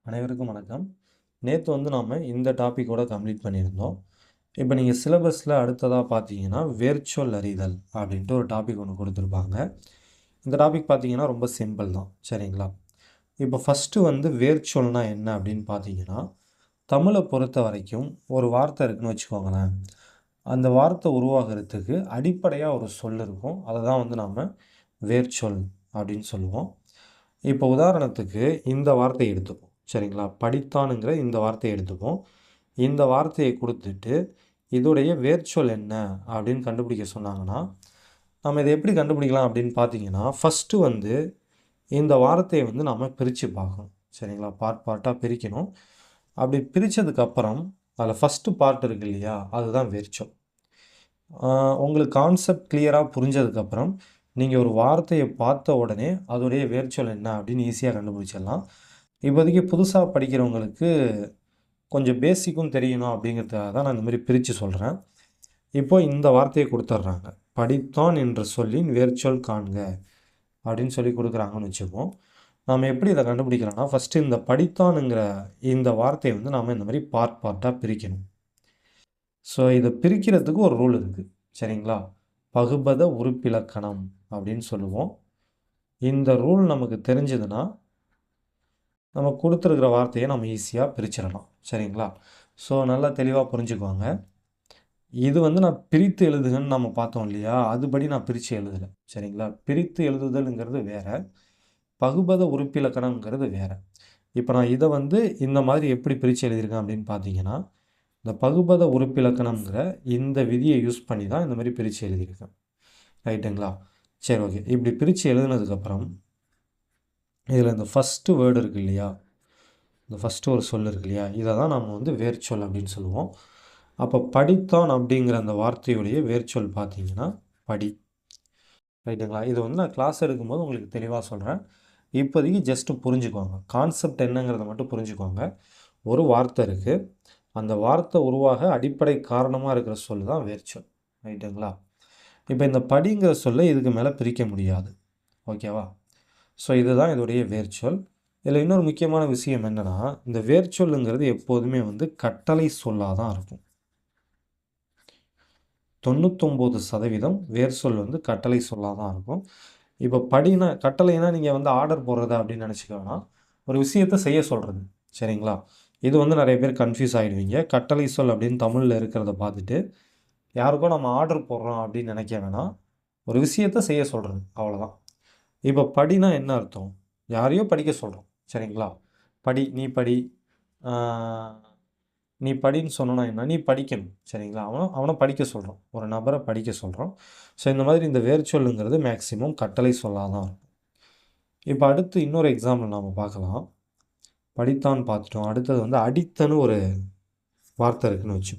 அனைவருக்கும் வணக்கம். நேத்து நாம இந்த டாபிக்கோட கம்ப்ளீட் பண்ணியிருந்தோம். இப்ப நீங்க சிலபஸ்ல அடுத்ததா பார்த்தீங்கன்னா, வேர்ச்சொல் அறிதல் அப்படின்ட்டு ஒரு டாபிக் ஒண்ணு குடுத்துருப்பாங்க. இந்த டாபிக் பார்த்தீங்கன்னா, ரொம்ப சிம்பிள் தான். சரிங்களா? இப்ப ஃபர்ஸ்ட்டு வேர்ச்சொல்னா என்ன அப்படின்னு பார்த்தீங்கன்னா, தமிழ பொறுத்தவரைக்கும் ஒரு வார்த்தை இருக்குன்னு வச்சுக்கோங்களேன். அந்த வார்த்தை உருவாகுறதுக்கு அடிப்படையா ஒரு சொல் இருக்கும். அத தான் நாம வேர்ச்சொல் அப்படின்னு சொல்லுவோம். இப்போ உதாரணத்துக்கு இந்த வார்த்தைய எடுத்துப்போம். சரிங்களா? படித்தான்ங்கிற இந்த வார்த்தைய எடுத்துப்போம். இந்த வார்த்தைய குடுத்துட்டு, இதோடைய வேர்ச்சொல் என்ன அப்படின்னு கண்டுபிடிக்க சொன்னாங்கன்னா, நம்ம இத எப்படி கண்டுபிடிக்கலாம் அப்படின்னு பார்த்தீங்கன்னா, ஃபர்ஸ்ட்டு இந்த வார்த்தைய நாம பிரிச்சு பார்க்கணும். சரிங்களா? பார்ட் பார்ட்டா பிரிக்கணும். அப்படி பிரிச்சதுக்கப்புறம், அதில ஃபர்ஸ்ட்டு பார்ட் இருக்கு இல்லையா? அதுதான் வேர்ச்சொல். ஆ உங்களுக்கு கான்செப்ட் கிளியரா புரிஞ்சதுக்கப்புறம், நீங்க ஒரு வார்த்தைய பார்த்த உடனே, அதோடைய வேர்ச்சொல் என்ன அப்படின்னு ஈஸியா கண்டுபிடிச்சிடலாம். இப்போதைக்கு புதுசா படிக்கிறவங்களுக்கு கொஞ்சம் பேசிக்கும் தெரியணும் அப்படிங்கிறதுக்காக தான் நான் இந்த மாரி பிரிச்சு சொல்றேன். இப்போ இந்த வார்த்தைய குடுத்துர்றாங்க. "படித்தான் என்ற சொல்லின் வேர்ச்சொல் காண்க" அப்படின்னு சொல்லி குடுக்குறாங்கன்னு வச்சுப்போம். நாம எப்படி இத கண்டுபிடிக்கலாம்னா, ஃபர்ஸ்ட்டு இந்த படித்தான்ங்கிற இந்த வார்த்தைய நாம இந்த மாரி பார்ட் பார்ட்டா பிரிக்கணும். ஸோ இத பிரிக்கிறதுக்கு ஒரு ரூல் இருக்கு. சரிங்களா? பகுபத உறுப்பிலக்கணம் அப்படின்னு சொல்லுவோம். இந்த ரூல் நமக்கு தெரிஞ்சதுன்னா, நம்ம குடுத்துருக்கிற வார்த்தைய நம்ம ஈஸியா பிரிச்சிரலாம். சரிங்களா? ஸோ நல்லா தெளிவா புரிஞ்சுக்கோங்க. இது நான் பிரித்து எழுதுகன்னு நம்ம பார்த்தோம் இல்லையா? அதுபடி நான் பிரிச்சு எழுதல. சரிங்களா? பிரித்து எழுதுதல்ங்கிறது வேற. பகுபத உறுப்பிலக்கணம்ங்கிறது வேற. இப்ப நான் இத இந்த மாதிரி எப்படி பிரிச்சு எழுதியிருக்கேன் அப்படின்னு பார்த்தீங்கன்னா, இந்த பகுபத உறுப்பிலக்கணம்ங்கிற இந்த விதிய யூஸ் பண்ணி தான் இந்த மாரி பிரிச்சு எழுதியிருக்கேன். ரைட்டுங்களா? சரி ஓகே. இப்படி பிரிச்சு எழுதுனதுக்கப்புறம், இதில இந்த ஃபர்ஸ்ட்டு வேர்ட் இருக்கு இல்லையா? இந்த ஃபர்ஸ்ட்டு ஒரு சொல் இருக்கு இல்லையா? இத தான் நாம வேர்ச்சொல் அப்படின்னு சொல்லுவோம். அப்ப படித்தான் அப்படிங்கிற அந்த வார்த்தையுடைய வேர்ச்சொல் பார்த்தீங்கன்னா, படி. ரைட்டுங்களா? இது நான் கிளாஸ் எடுக்கும்போது உங்களுக்கு தெளிவா சொல்றேன். இப்போதைக்கு ஜஸ்ட் புரிஞ்சுக்கோங்க. கான்செப்ட் என்னங்கிறத மட்டும் புரிஞ்சுக்கோங்க. ஒரு வார்த்தை இருக்கு. அந்த வார்த்தை உருவாக அடிப்படை காரணமா இருக்கிற சொல் தான் வேர்ச்சொல். ரைட்டுங்களா? இப்ப இந்த படிங்கிற சொல்ல இதுக்கு மேல பிரிக்க முடியாது. ஓகேவா? ஸோ இதுதான் இதோடைய வேர்ச்சொல். இதில இன்னொரு முக்கியமான விஷயம் என்னன்னா, இந்த வேர்ச்சொல்லுங்கிறது எப்போதுமே கட்டளை சொல்லா தான் இருக்கும். 99% வேர்ச்சொல் கட்டளை சொல்லா தான் இருக்கும். இப்ப படினா கட்டளைனா நீங்க ஆர்டர் போடுறது அப்படின்னு நினைச்சுக்க வேணாம். ஒரு விஷயத்த செய்ய சொல்றது. சரிங்களா? இது நெறைய பேர் கன்ஃப்யூஸ் ஆயிடுவீங்க. கட்டளை சொல் அப்படின்னு தமிழ்ல இருக்கிறத பார்த்துட்டு, யாருக்கோ நம்ம ஆர்டர் போடுறோம் அப்படின்னு நினைக்க வேணாம். ஒரு விஷயத்த செய்ய சொல்றது. அவ்வளோதான். இப்ப படினா என்ன அர்த்தம்? யாரையோ படிக்க சொல்றோம். சரிங்களா? படி, நீ படி. ஆ நீ படின்னு சொன்னோம்னா என்ன? நீ படிக்கணும். சரிங்களா? அவன படிக்க சொல்றோம். ஒரு நபர படிக்க சொல்றோம். ஸோ இந்த மாதிரி இந்த வேர்ச்சொல்லுங்கிறது மேக்ஸிமம் கட்டளை சொல்லா தான் இருக்கும். இப்ப அடுத்து இன்னொரு எக்ஸாம்பிள் நாம பார்க்கலாம். படித்தான் பார்த்துட்டோம். அடுத்தது அடித்தன்னு ஒரு வார்த்தை இருக்குன்னு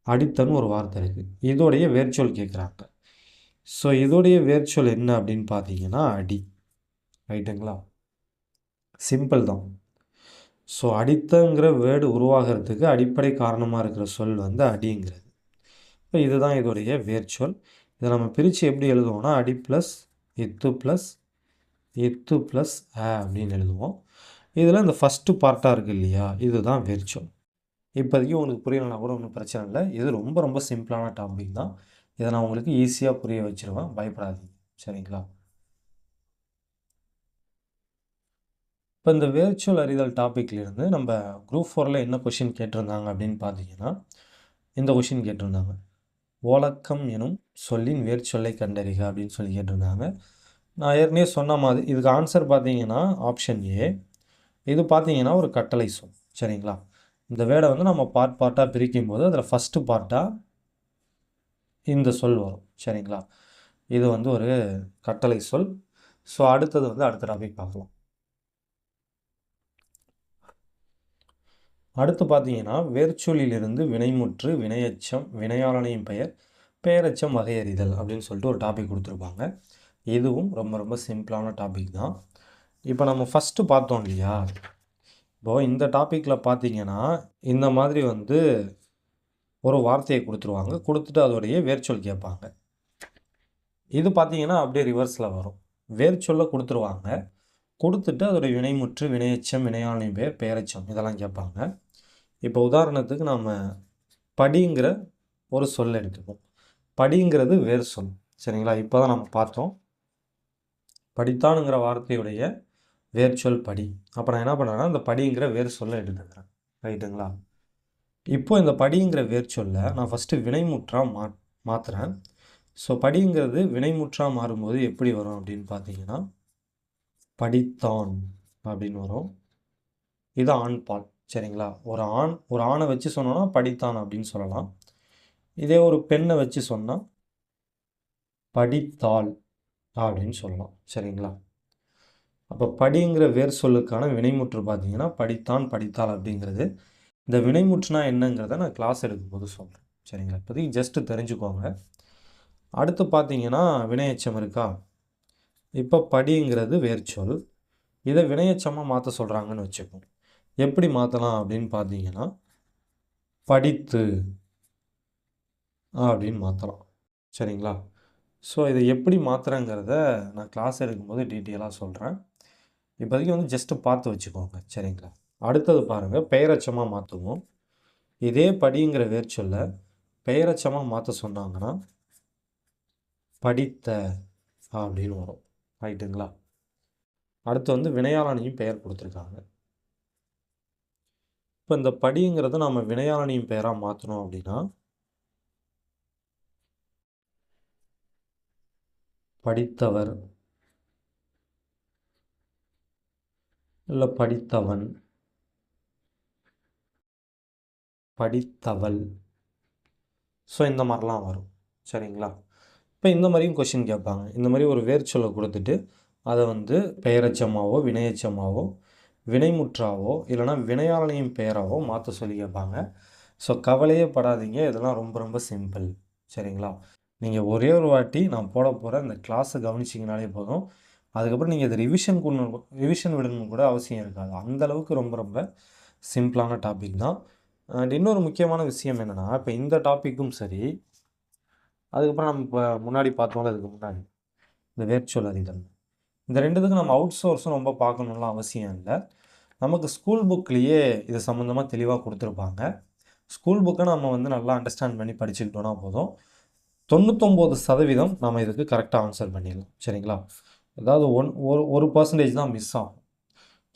அடித்தன்னு ஒரு வார்த்தை இருக்கு. இதோடைய வேர்ச்சொல் கேட்குறாங்க. ஸோ இதோடைய வேர்ச்சொல் என்ன அப்படின்னு பார்த்தீங்கன்னா, அடி. ரைட்டுங்களா? சிம்பிள் தான். ஸோ அடித்தங்கிற வேர்டு உருவாகுறதுக்கு அடிப்படை காரணமா இருக்கிற சொல் அடிங்கிறது. இப்ப இதுதான் இதோடைய வேர்ச்சொல். இத நம்ம பிரிச்சு எப்படி எழுதுவோம்னா, அடி பிளஸ் இத்து பிளஸ் இத்து பிளஸ் அப்படின்னு எழுதுவோம். இதில இந்த ஃபர்ஸ்ட்டு பார்ட்டா இருக்கு இல்லையா? இதுதான் வேர்ச்சொல். இப்போதைக்கு உங்களுக்கு புரியலனா கூட ஒண்ணும் பிரச்சனை இல்ல. இது ரொம்ப ரொம்ப சிம்பிளான டாபிக் தான். இத நான் உங்களுக்கு ஈஸியா புரிய வச்சுருவேன். பயப்படாதீங்க. சரிங்களா? இப்ப இந்த வேர்ச்சுவல் அறிதல் டாபிக்லேருந்து நம்ப குரூப் 4ல என்ன கொஸ்டின் கேட்டிருந்தாங்க அப்படின்னு பார்த்தீங்கன்னா, இந்த கொஸ்டின் கேட்டிருந்தாங்க. "ஓலக்கம் எனும் சொல்லின் வேர்ச்சொல்லை கண்டறிக" அப்படின்னு சொல்லி கேட்டிருந்தாங்க. நான் ஏற்கனவே சொன்ன மாதிரி இதுக்கு ஆன்சர் பார்த்தீங்கன்னா, ஆப்ஷன் ஏ. இது பார்த்தீங்கன்னா ஒரு கட்டளை சொல். சரிங்களா? இந்த வேர்ட நம்ம பார்ட் பார்ட்டா பிரிக்கும்போது, அதில ஃபர்ஸ்ட்டு பார்ட்டா இந்த சொல் வரும். சரிங்களா? இது ஒரு கட்டளை சொல். ஸோ அடுத்தது அடுத்த டாபிக் பார்க்கலாம். அடுத்து பார்த்தீங்கன்னா, வேர்ச்சொல்லிலிருந்து வினைமுற்று, வினையெச்சம், வினையாளனின் பெயர், பெயரெச்சம் வகையறிதல் அப்படின்னு சொல்லிட்டு ஒரு டாபிக் குடுத்துருப்பாங்க. இதுவும் ரொம்ப ரொம்ப சிம்பிளான டாபிக் தான். இப்ப நம்ம ஃபர்ஸ்ட்டு பார்த்தோம் இல்லையா? இப்போ இந்த டாபிக்ல பார்த்தீங்கன்னா, இந்த மாதிரி ஒரு வார்த்தைய குடுத்துருவாங்க. குடுத்துட்டு அதோடைய வேர்ச்சொல் கேட்பாங்க. இது பார்த்தீங்கன்னா, அப்படியே ரிவர்ஸ்ல வரும். வேர்ச்சொல்ல குடுத்துருவாங்க. கொடுத்துட்டு அதோடைய வினைமுற்று, வினையெச்சம், வினையாளனின் பெயர், பெயரெச்சம் இதெல்லாம் கேட்பாங்க. இப்போ உதாரணத்துக்கு நாம் படிங்கிற ஒரு சொல் எடுத்துப்போம். படிங்கிறது வேறு சொல். சரிங்களா? இப்போ தான் நம்ம பார்த்தோம். படித்தானுங்கிற வார்த்தையுடைய வேர்ச்சொல் படி. அப்போ நான் என்ன பண்ணுறேன்னா இந்த படிங்கிற வேறு சொல்லை எடுத்துக்கிறேன். ரைட்டுங்களா? இப்போ இந்த படிங்கிற வேர்ச்சொல்லை நான் ஃபஸ்ட்டு வினைமுற்றாக மாற்றுறேன். ஸோ படிங்கிறது வினைமுற்றாக மாறும்போது எப்படி வரும் அப்படின்னு பார்த்தீங்கன்னா, படித்தான் அப்படின்னு வரும். இது ஆண் பால். சரிங்களா? ஒரு ஆணை வச்சு சொன்னோன்னா படித்தான் அப்படின்னு சொல்லலாம். இதே ஒரு பெண்ணை வச்சு சொன்னால் படித்தாள் அப்படின்னு சொல்லலாம். சரிங்களா? அப்போ படிங்கிற வேர் சொல்லுக்கான வினைமுற்று பார்த்தீங்கன்னா படித்தான், படித்தாள் அப்படிங்கிறது. இந்த வினைமுற்றுனா என்னங்கிறத நான் கிளாஸ் எடுக்கும்போது சொல்கிறேன். சரிங்களா? இப்போதைக்கு ஜஸ்ட்டு தெரிஞ்சுக்கோங்க. அடுத்து பார்த்தீங்கன்னா வினையெச்சம் இருக்கா? இப்போ படிங்கிறது வேர்ச்சொல். இதை வினையெச்சமாக மாற்ற சொல்கிறாங்கன்னு வச்சுப்போம். எப்படி மாற்றலாம் அப்படின்னு பார்த்தீங்கன்னா, படித்து அப்படின்னு மாற்றலாம். சரிங்களா? ஸோ இதை எப்படி மாற்றுறேங்கிறத நான் கிளாஸ் எடுக்கும்போது டீட்டெயிலாக சொல்கிறேன். இப்போதைக்கு வந்து ஜஸ்ட்டு பார்த்து வச்சுக்கோங்க. சரிங்களா? அடுத்தது பாருங்கள், பெயரெச்சமாக மாற்றுவோம். இதே படிங்கிற வேர்ச்சொல்லை பெயரெச்சமாக மாற்ற சொன்னாங்கன்னா படித்த அப்படின்னு வரும். ரைட்டுங்களா? அடுத்து வந்து வினையாளனியும் பெயர் கொடுத்துருக்காங்க. இப்போ இந்த படிங்கிறத நம்ம வினையாளனியும் பெயராக மாற்றணும் அப்படின்னா படித்தவர் இல்லை படித்தவன், படித்தவள். ஸோ இந்த மாதிரிலாம் வரும். சரிங்களா? இப்போ இந்த மாதிரியும் கொஷின் கேட்பாங்க. இந்த மாதிரி ஒரு வேர்ச்சொல்லை கொடுத்துட்டு அதை வந்து பெயரெச்சமாவோ வினையெச்சமாவோ வினைமுற்றாவோ இல்லைனா வினையாளனின் பெயராவோ மாற்ற சொல்லி கேட்பாங்க. ஸோ கவலையே படாதீங்க, இதெல்லாம் ரொம்ப ரொம்ப சிம்பிள். சரிங்களா? நீங்கள் ஒரே ஒரு வாட்டி நான் போட போகிற இந்த கிளாஸை கவனிச்சிங்கனாலே போதும். அதுக்கப்புறம் நீங்கள் இதை ரிவிஷன் விடணும் கூட அவசியம் இருக்காது. அந்தளவுக்கு ரொம்ப ரொம்ப சிம்பிளான டாபிக் தான். அண்ட் இன்னொரு முக்கியமான விஷயம் என்னென்னா, இப்போ இந்த டாப்பிக்கும் சரி, அதுக்கப்புறம் நம்ம இப்போ முன்னாடி பார்த்தோம்ல அதுக்கு முன்னாடி இந்த வேர்ச்சொல் அறிதல், இந்த ரெண்டுத்துக்கும் நம்ம அவுட் சோர்ஸும் ரொம்ப பார்க்கணும்லாம் அவசியம் இல்லை. நமக்கு ஸ்கூல் புக்லேயே இது சம்மந்தமாக தெளிவாக கொடுத்துருப்பாங்க. ஸ்கூல் புக்கை நம்ம வந்து நல்லா அண்டர்ஸ்டாண்ட் பண்ணி படிச்சுக்கிட்டோன்னா போதும். 99% நம்ம இதுக்கு கரெக்டாக ஆன்சர் பண்ணிடலாம். சரிங்களா? அதாவது ஒரு பர்சன்டேஜ் தான் மிஸ் ஆகும்.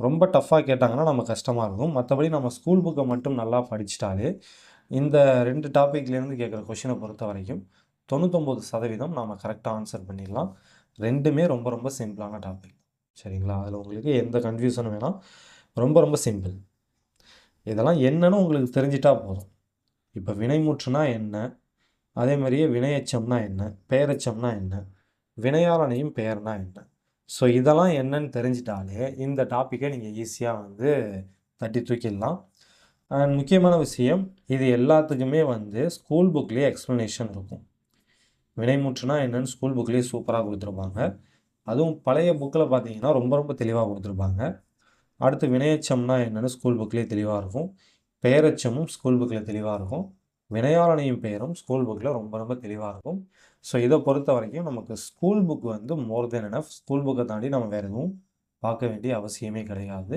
ரொம்ப டஃப்பாக கேட்டாங்கன்னா நம்ம கஷ்டமாக இருக்கும். மற்றபடி நம்ம ஸ்கூல் புக்கை மட்டும் நல்லா படிச்சிட்டாலே இந்த 2 டாப்பிக்லேருந்து கேட்குற கொஷினை பொறுத்த வரைக்கும் 99% நாம் கரெக்டாக ஆன்சர் பண்ணிடலாம். ரெண்டுமே ரொம்ப ரொம்ப சிம்பிளான டாபிக். சரிங்களா? அதில் உங்களுக்கு எந்த கன்ஃபியூஷனும் வேணாம். ரொம்ப ரொம்ப சிம்பிள். இதெல்லாம் என்னன்னு உங்களுக்கு தெரிஞ்சிட்டா போதும். இப்போ வினைமுற்றுனா என்ன, அதே மாதிரியே வினையெச்சம்னா என்ன, பெயரெச்சம்னா என்ன, வினையாளனையும் பெயர்னா என்ன, ஸோ இதெல்லாம் என்னன்னு தெரிஞ்சிட்டாலே இந்த டாப்பிக்கை நீங்கள் ஈஸியாக வந்து தட்டி தூக்கிடலாம். அண்ட் முக்கியமான விஷயம், இது எல்லாத்துக்குமே வந்து ஸ்கூல் புக்லேயே எக்ஸ்ப்ளனேஷன் இருக்கும். வினைமுற்றுனா என்னன்னு ஸ்கூல் புக்லேயே சூப்பராக கொடுத்துருப்பாங்க. அதுவும் பழைய புக்கில் பார்த்தீங்கன்னா ரொம்ப ரொம்ப தெளிவாக கொடுத்துருப்பாங்க. அடுத்து வினையெச்சம்னா என்னென்னு ஸ்கூல் புக்லேயே தெளிவாக இருக்கும். பெயரெச்சமும் ஸ்கூல் புக்கில் தெளிவாக இருக்கும். வினையாளனியும் பெயரும் ஸ்கூல் புக்கில் ரொம்ப ரொம்ப தெளிவாக இருக்கும். ஸோ இதை பொறுத்த வரைக்கும் நமக்கு ஸ்கூல் புக் வந்து மோர் தென் எனஃப். ஸ்கூல் புக்கை தாண்டி நம்ம வேறு எதுவும் பார்க்க வேண்டிய அவசியமே கிடையாது.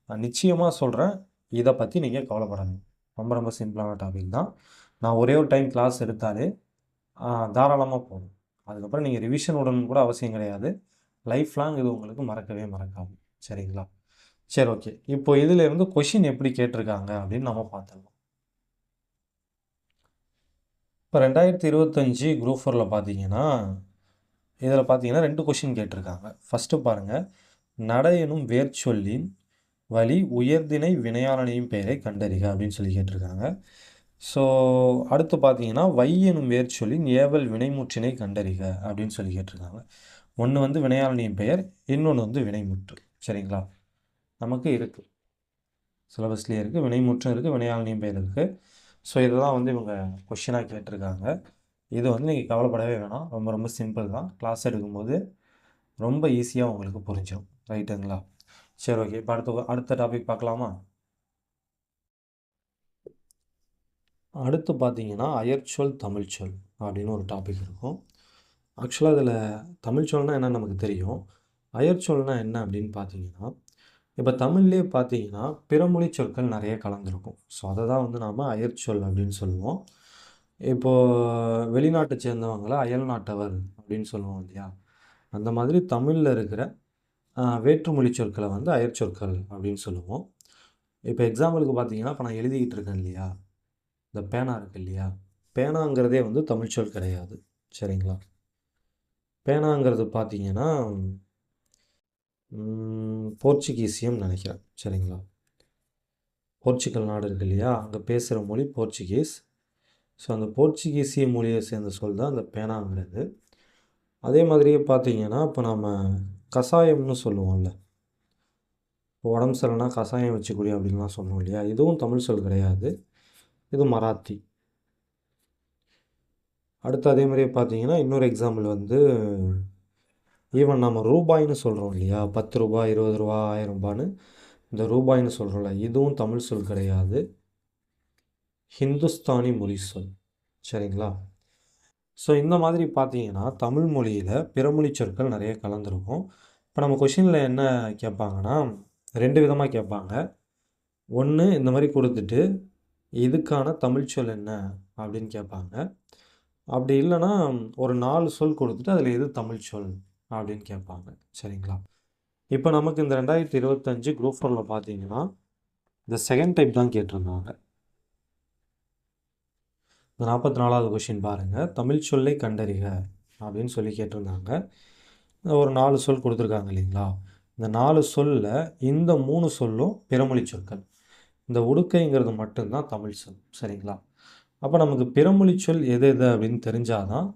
நான் நிச்சயமாக சொல்கிறேன், இதை பற்றி நீங்கள் கவலைப்படாதீங்க. ரொம்ப ரொம்ப சிம்பிளான டாபிக் தான். நான் ஒரே ஒரு டைம் கிளாஸ் எடுத்தாலே தாராளமாக போகும். அதுக்கப்புறம் நீங்கள் ரிவிஷன் விடணும்னு கூட அவசியம் கிடையாது. லைஃப் லாங் இது உங்களுக்கு மறக்கவே மறக்காது. சரிங்களா? சரி, ஓகே. இப்போ இதிலேருந்து கொஷின் எப்படி கேட்டிருக்காங்க அப்படின்னு நம்ம பார்த்துடலாம். இப்போ 2025 குரூப் 4ல் பார்த்தீங்கன்னா, இதில் பார்த்தீங்கன்னா 2 கொஷின் கேட்டிருக்காங்க. ஃபஸ்ட்டு பாருங்கள், நட எனும் வேர்ச்சொல்லின் வழி உயர்திணை வினையாளனின் பெயரை கண்டறிக அப்படின்னு சொல்லி கேட்டிருக்காங்க. ஸோ அடுத்து பார்த்தீங்கன்னா, வை எனும் வேர்ச்சொல்லின் ஏவல் வினைமுற்றினை கண்டறிக அப்படின்னு சொல்லி கேட்டிருக்காங்க. ஒன்று வந்து வினையாளனின் பெயர், இன்னொன்று வந்து வினைமுற்று. சரிங்களா? நமக்கு இருக்குது, சிலபஸ்லேயே இருக்குது. வினைமுற்றும் இருக்குது, வினையாளனின் பெயர் இருக்குது. ஸோ இதை தான் வந்து இவங்க கொஷினாக கேட்டிருக்காங்க. இது வந்து நீங்கள் கவலைப்படவே வேணாம். ரொம்ப ரொம்ப சிம்பிள் தான். கிளாஸ் எடுக்கும்போது ரொம்ப ஈஸியாக உங்களுக்கு புரிஞ்சிடும். ரைட்டுங்களா? சரி, ஓகே. இப்போ அடுத்த டாபிக் பார்க்கலாமா? அடுத்து பார்த்தீங்கன்னா அயற்சொல் தமிழ்ச்சொல் அப்படின்னு ஒரு டாபிக் இருக்கும். ஆக்சுவலாக இதில் தமிழ்ச்சொல்னால் என்னன்னு நமக்கு தெரியும். அயற்சொல்னா என்ன அப்படின்னு பார்த்தீங்கன்னா, இப்போ தமிழ்லேயே பார்த்தீங்கன்னா பிறமொழி சொற்கள் நிறைய கலந்துருக்கும். ஸோ அதை தான் வந்து நாம் அயற்சொல் அப்படின்னு சொல்லுவோம். இப்போது வெளிநாட்டை சேர்ந்தவங்கள அயல் நாட்டவர் அப்படின்னு சொல்லுவோம் இல்லையா? அந்த மாதிரி தமிழில் இருக்கிற வேற்றுமொழி சொற்களை வந்து அயற்சொற்கள் அப்படின்னு சொல்லுவோம். இப்போ எக்ஸாம்பிளுக்கு பார்த்தீங்கன்னா, இப்போ நான் எழுதிக்கிட்டு இருக்கேன் இல்லையா? இந்த பேனா இருக்கு இல்லையா? பேனாங்கிறதே வந்து தமிழ் சொல் கிடையாது. சரிங்களா? பேனாங்கிறது பார்த்தீங்கன்னா போர்ச்சுகீசியம் நினைக்கிறேன். சரிங்களா? போர்ச்சுகல் நாடு இருக்கு இல்லையா? அங்கே பேசுகிற மொழி போர்ச்சுகீஸ். ஸோ அந்த போர்ச்சுகீசிய மொழியை சேர்ந்த சொல் தான் அந்த பேனாங்கிறது. அதே மாதிரியே பார்த்தீங்கன்னா, இப்போ நம்ம கசாயம்னு சொல்லுவோம்ல. இப்போ உடம்பு சரியில்லைனா கசாயம் வச்சு குடி அப்படின்லாம் சொல்லுவோம் இல்லையா? இதுவும் தமிழ் சொல் கிடையாது. இது மராத்தி. அடுத்து அதே மாதிரியே பார்த்தீங்கன்னா, இன்னொரு எக்ஸாம்பிள் வந்து ஈவன் நம்ம ரூபாய்ன்னு சொல்கிறோம் இல்லையா? 10 ரூபாய், 20 ரூபா, 1000 ரூபான்னு இந்த ரூபாய்ன்னு சொல்கிறோம்ல, இதுவும் தமிழ் சொல் கிடையாது. ஹிந்துஸ்தானி மொழி சொல். சரிங்களா? ஸோ இந்த மாதிரி பார்த்தீங்கன்னா, தமிழ் மொழியில் பிறமொழி சொற்கள் நிறைய கலந்துருக்கும். இப்போ நம்ம கொஷினில் என்ன கேட்பாங்கன்னா, 2 விதமாக கேட்பாங்க. ஒன்று இந்த மாதிரி கொடுத்துட்டு, இதுக்கான தமிழ் சொல் என்ன அப்படின்னு கேட்பாங்க. அப்படி இல்லைன்னா ஒரு 4 சொல் கொடுத்துட்டு அதில் எது தமிழ் சொல் அப்படின்னு கேட்பாங்க. சரிங்களா? இப்போ நமக்கு இந்த 2025 குரூப் 4ல பார்த்தீங்கன்னா, இந்த செகண்ட் டைப் தான் கேட்டிருந்தாங்க. இந்த 44வது கொஷின் பாருங்கள். தமிழ் சொல்லை கண்டறிக அப்படின்னு சொல்லி கேட்டிருந்தாங்க. ஒரு 4 சொல் கொடுத்துருக்காங்க இல்லைங்களா? இந்த 4 சொல்லில் இந்த 3 சொல்லும் பிறமொழி சொற்கள். இந்த உடுக்கைங்கிறது மட்டும்தான் தமிழ் சொல். சரிங்களா? அப்போ நமக்கு பிறமொழி சொல் எது எது அப்படின்னு தெரிஞ்சால் தான்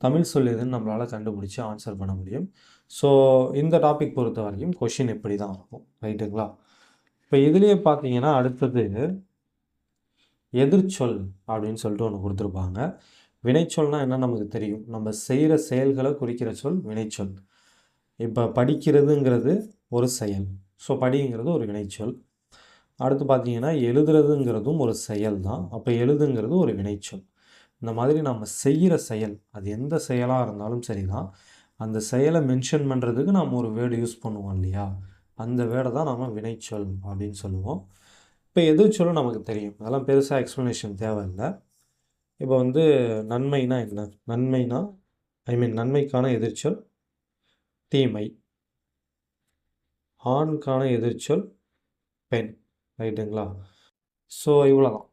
தமிழ் சொல் எதுன்னு நம்மளால் கண்டுபிடிச்சி ஆன்சர் பண்ண முடியும். ஸோ இந்த டாபிக் பொறுத்த வரைக்கும் கொஷின் இப்படி தான் இருக்கும். ரைட்டுங்களா? இப்போ இதுலேயே பார்த்தீங்கன்னா அடுத்தது எதிர்ச்சொல் அப்படின்னு சொல்லிட்டு ஒன்று கொடுத்துருப்பாங்க. வினைச்சொல்னால் என்ன நமக்கு தெரியும். நம்ம செய்கிற செயல்களை குறிக்கிற சொல் வினைச்சொல். இப்போ படிக்கிறதுங்கிறது ஒரு செயல். ஸோ படிங்கிறது ஒரு வினைச்சொல். அடுத்து பார்த்தீங்கன்னா எழுதுறதுங்கிறதும் ஒரு செயல் தான். அப்போ எழுதுங்கிறது ஒரு வினைச்சொல். இந்த மாதிரி நம்ம செய்கிற செயல் அது எந்த செயலாக இருந்தாலும் சரி தான், அந்த செயலை மென்ஷன் பண்ணுறதுக்கு நம்ம ஒரு வேர்டு யூஸ் பண்ணுவோம் இல்லையா? அந்த வேர்டை தான் நம்ம வினைச்சொல் அப்படின்னு சொல்லுவோம். இப்போ எதிர்ச்சொல் நமக்கு தெரியும். அதெல்லாம் பெருசாக எக்ஸ்ப்ளனேஷன் தேவையில்லை. இப்போ வந்து நன்மைனா என்ன? நன்மைனா நன்மைக்கான எதிர்ச்சொல் தீமை. ஆணுக்கான எதிர்ச்சொல் பெண். ரைட்டுங்களா? ஸோ இவ்வளோ தான்.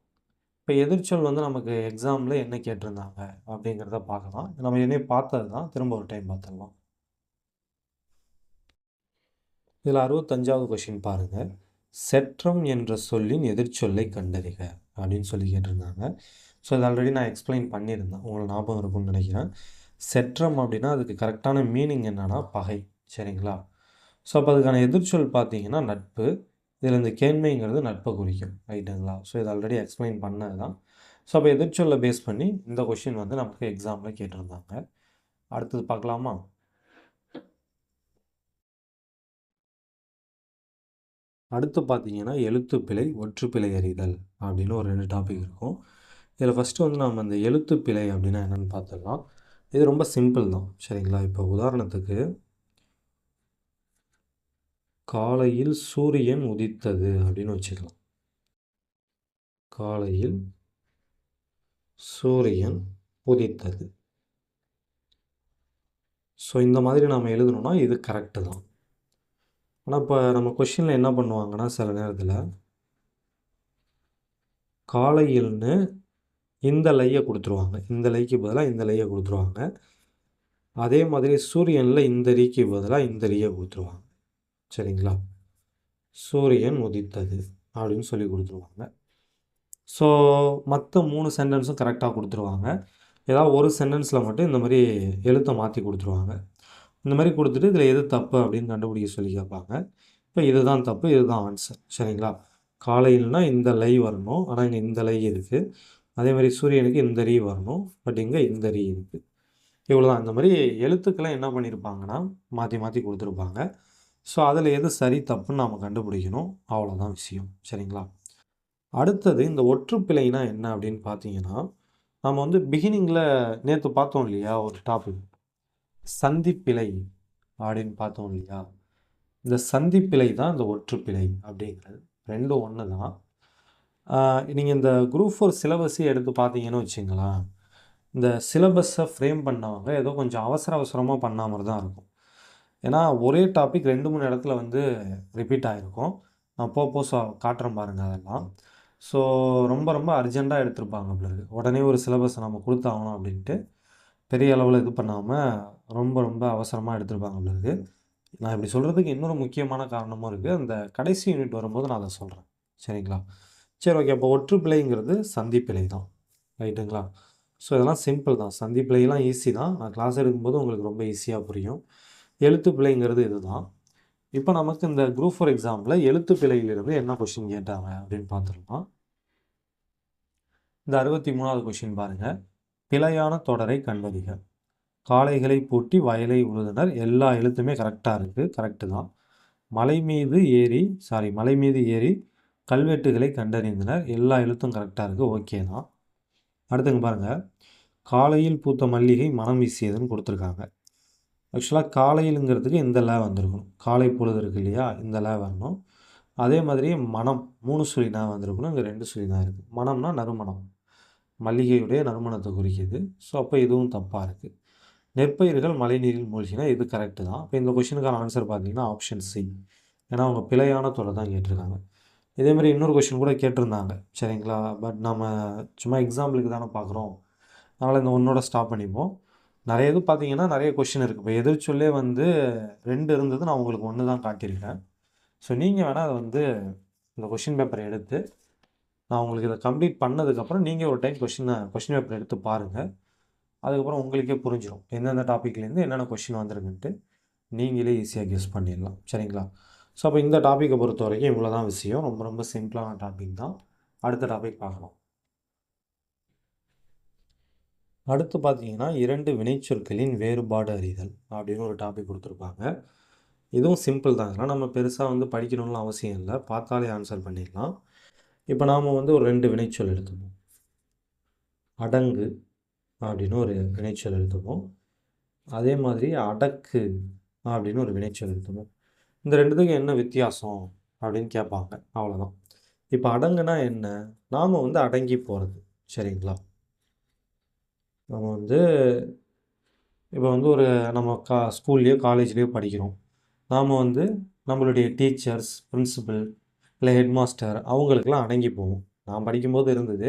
இப்போ எதிர்ச்சொல் வந்து நமக்கு எக்ஸாமில் என்ன கேட்டிருந்தாங்க அப்படிங்கிறத பார்க்கலாம். நம்ம ஏற்கனவே பார்த்தது தான், திரும்ப ஒரு டைம் பார்த்துடலாம். இதில் 65வது கொஷின் பாருங்கள். செற்றம் என்ற சொல்லின் எதிர்ச்சொல்லை கண்டறிக அப்படின்னு சொல்லி கேட்டிருந்தாங்க. ஸோ இது ஆல்ரெடி நான் எக்ஸ்பிளைன் பண்ணியிருந்தேன், உங்களுக்கு ஞாபகம் இருக்கும்னு நினைக்கிறேன். செற்றம் அப்படின்னா அதுக்கு கரெக்டான மீனிங் என்னென்னா பகை. சரிங்களா? ஸோ அப்போ அதுக்கான எதிர்ச்சொல் பார்த்தீங்கன்னா நட்பு. இதில் இந்த கேண்மைங்கிறது நட்பை குறிக்கும். ரைட்டுங்களா? ஸோ இது ஆல்ரெடி எக்ஸ்பிளைன் பண்ணது தான். ஸோ அப்போ எதிர்ச்சொல்லை பேஸ் பண்ணி இந்த கொஷின் வந்து நமக்கு எக்ஸாமில் கேட்டிருந்தாங்க. அடுத்தது பார்க்கலாமா? அடுத்து பார்த்தீங்கன்னா எழுத்துப்பிழை ஒற்றுப்பிழை அறிதல் அப்படின்னு ஒரு 2 டாபிக் இருக்கும். இதில் ஃபஸ்ட்டு வந்து நம்ம அந்த எழுத்துப்பிழை அப்படின்னா என்னென்னு பார்த்துடலாம். இது ரொம்ப சிம்பிள் தான். சரிங்களா? இப்போ உதாரணத்துக்கு காலையில் சூரியன் உதித்தது அப்படின்னு வச்சுக்கலாம். காலையில் சூரியன் உதித்தது. ஸோ இந்த மாதிரி நாம் எழுதணும்னா இது கரெக்டு தான். ஆனால் இப்போ நம்ம கொஷினில் என்ன பண்ணுவாங்கன்னா சில நேரத்தில் காலையில்னு இந்த லையை கொடுத்துருவாங்க. இந்த லைக்கு பதிலாக இந்த லையை கொடுத்துருவாங்க. அதே மாதிரி சூரியனில் இந்த ரீக்கு பதிலாக இந்த ரீயை கொடுத்துருவாங்க. சரிங்களா? சூரியன் உதித்தது அப்படின்னு சொல்லி கொடுத்துருவாங்க. ஸோ மற்ற 3 சென்டென்ஸும் கரெக்டாக கொடுத்துருவாங்க. ஏதாவது ஒரு சென்டென்ஸில் மட்டும் இந்த மாதிரி எழுத்தை மாற்றி கொடுத்துருவாங்க. இந்த மாதிரி கொடுத்துட்டு இதில் எது தப்பு அப்படின்னு கண்டுபிடிக்க சொல்லி கேட்பாங்க. இப்போ இதுதான் தப்பு, இதுதான் ஆன்சர். சரிங்களா? காலையில்னா இந்த லை வரணும், ஆனால் இங்கே இந்த லை இருக்குது. அதே மாதிரி சூரியனுக்கு இந்த ரீ வரணும், பட் இங்கே இந்த ரீ இருக்குது. இவ்வளோ தான். இந்த மாதிரி எழுத்துக்களை என்ன பண்ணியிருப்பாங்கன்னா மாற்றி மாற்றி கொடுத்துருப்பாங்க. ஸோ அதில் எது சரி தப்புன்னு நாம் கண்டுபிடிக்கணும். அவ்வளோதான் விஷயம். சரிங்களா? அடுத்தது இந்த ஒற்றுப்பிழைனா என்ன அப்படின்னு பார்த்தீங்கன்னா, நம்ம வந்து பிகினிங்கில் நேற்று பார்த்தோம் இல்லையா ஒரு டாபிக், சந்திப்பிழை அப்படின்னு பார்த்தோம் இல்லையா? இந்த சந்திப்பிழை தான் இந்த ஒற்றுப்பிழை அப்படிங்கிறது. ரெண்டும் ஒன்று தான். நீங்கள் இந்த குரூப் 4 சிலபஸே எடுத்து பார்த்தீங்கன்னு வச்சுங்களேன், இந்த சிலபஸை ஃப்ரேம் பண்ணவங்க ஏதோ கொஞ்சம் அவசர அவசரமாக பண்ண மாரி தான் இருக்கும். ஏன்னா ஒரே டாபிக் 2, 3 இடத்துல வந்து ரிப்பீட் ஆகிருக்கும். நான் காட்டுறேன் பாருங்கள் அதெல்லாம். ஸோ ரொம்ப ரொம்ப அர்ஜெண்ட்டாக எடுத்திருப்பாங்க போல இருக்கு. உடனே ஒரு சிலபஸை நம்ம கொடுத்தாகணும் அப்படின்ட்டு பெரிய அளவில் இது பண்ணாமல் ரொம்ப ரொம்ப அவசரமாக எடுத்திருப்பாங்க போல இருக்கு. நான் இப்படி சொல்கிறதுக்கு இன்னொரு முக்கியமான காரணமும் இருக்குது. அந்த கடைசி யூனிட் வரும்போது நான் அதை சொல்கிறேன். சரிங்களா? சரி, ஓகே. அப்போ ஒற்றுப்பிழைங்கிறது சந்திப்பிழை தான். ரைட்டுங்களா? ஸோ இதெல்லாம் சிம்பிள் தான். சந்திப்பிழைலாம் ஈஸி தான். நான் கிளாஸ் எடுக்கும்போது உங்களுக்கு ரொம்ப ஈஸியாக புரியும். எழுத்துப்பிழைங்கிறது இதுதான். இப்போ நமக்கு இந்த குரூப் 4 எக்ஸாமில் எழுத்துப்பிழையிலிருந்து என்ன கொஷின் கேட்டாங்க அப்படின்னு பார்த்துருலாம். இந்த 63வது கொஷின் பாருங்கள். பிழையான தொடரை கண்டறிக. காளைகளை பூட்டி வயலை உழுதனர். எல்லா எழுத்துமே கரெக்டாக இருக்குது. கரெக்டு தான். மலை மீது ஏறி கல்வெட்டுகளை கண்டறிந்தனர். எல்லா எழுத்தும் கரெக்டாக இருக்குது. ஓகே தான். அடுத்துங்க பாருங்கள். காலையில் பூத்த மல்லிகை மனம் வீசியதுன்னு கொடுத்துருக்காங்க. ஆக்சுவலாக காலையிலுங்கிறதுக்கு இந்த ல வந்திருக்கணும். காலை பொழுது இருக்கு இல்லையா, இந்த ல வரணும். அதே மாதிரி மனம் 3 சுழி ந வந்திருக்கணும். இங்கே 2 சுழி ந இருக்குது. மனம்னா நறுமணம், மல்லிகையுடைய நறுமணத்தை குறிக்குது. ஸோ அப்போ இதுவும் தப்பாக இருக்குது. நெற்பயிர்கள் மழைநீரில் மூழ்கினா இது கரெக்டு தான். இப்போ இந்த கொஷினுக்கான ஆன்சர் பார்த்தீங்கன்னா ஆப்ஷன் சி. ஏன்னா அவங்க பிழையான தொடர் தான் கேட்டிருக்காங்க. இதேமாதிரி இன்னொரு கொஷின் கூட கேட்டிருந்தாங்க. சரிங்களா? பட் நம்ம சும்மா எக்ஸாம்பிளுக்கு தானே பார்க்குறோம். அதனால் இந்த ஒன்றோட ஸ்டாப் பண்ணிப்போம். நிறைய இது பார்த்தீங்கன்னா நிறைய கொஷின் இருக்குது. இப்போ எதிர்ச்சொல்லே வந்து 2 இருந்தது, நான் உங்களுக்கு 1 தான் காட்டியிருக்கேன். ஸோ நீங்கள் வேணால் அதை வந்து இந்த கொஷின் பேப்பரை எடுத்து நான் உங்களுக்கு இதை கம்ப்ளீட் பண்ணதுக்கப்புறம் நீங்கள் ஒரு டைம் கொஷின் பேப்பர் எடுத்து பாருங்கள். அதுக்கப்புறம் உங்களுக்கே புரிஞ்சிடும் எந்தெந்த டாப்பிக்லேருந்து என்னென்ன கொஷின் வந்திருக்குன்ட்டு நீங்களே ஈஸியாக கெஸ் பண்ணிடலாம். சரிங்களா? ஸோ அப்போ இந்த டாப்பிக்கை பொறுத்த வரைக்கும் இவ்வளோ தான் விஷயம். ரொம்ப ரொம்ப சிம்பிளான டாபிக் தான். அடுத்த டாபிக் பார்க்கலாம். அடுத்து பார்த்தீங்கன்னா 2 வினைச்சொற்களின் வேறுபாடு அறிதல் அப்படின்னு ஒரு டாபிக் கொடுத்துருப்பாங்க. இதுவும் சிம்பிள் தான். இதெல்லாம் நம்ம பெருசாக வந்து படிக்கணும்னு அவசியம் இல்லை. பார்த்தாலே ஆன்சர் பண்ணிடலாம். இப்போ நாம் வந்து ஒரு 2 வினைச்சொல் எடுத்துப்போம். அடங்கு அப்படின்னு ஒரு வினைச்சொல் எடுத்துப்போம். அதே மாதிரி அடக்கு அப்படின்னு ஒரு வினைச்சொல் எடுத்துப்போம். இந்த ரெண்டுத்துக்கும் என்ன வித்தியாசம் அப்படின்னு கேட்பாங்க. அவ்வளோதான். இப்போ அடங்குனா என்ன? நாம் வந்து அடங்கி போகிறது. சரிங்களா? நம்ம வந்து இப்போ வந்து ஒரு நம்ம ஸ்கூல்லையோ காலேஜ்லேயோ படிக்கிறோம். நாம் வந்து நம்மளுடைய டீச்சர்ஸ், பிரின்சிபல் இல்லை ஹெட் மாஸ்டர் அவங்களுக்கெல்லாம் அடங்கி போவோம். நான் படிக்கும்போது இருந்தது.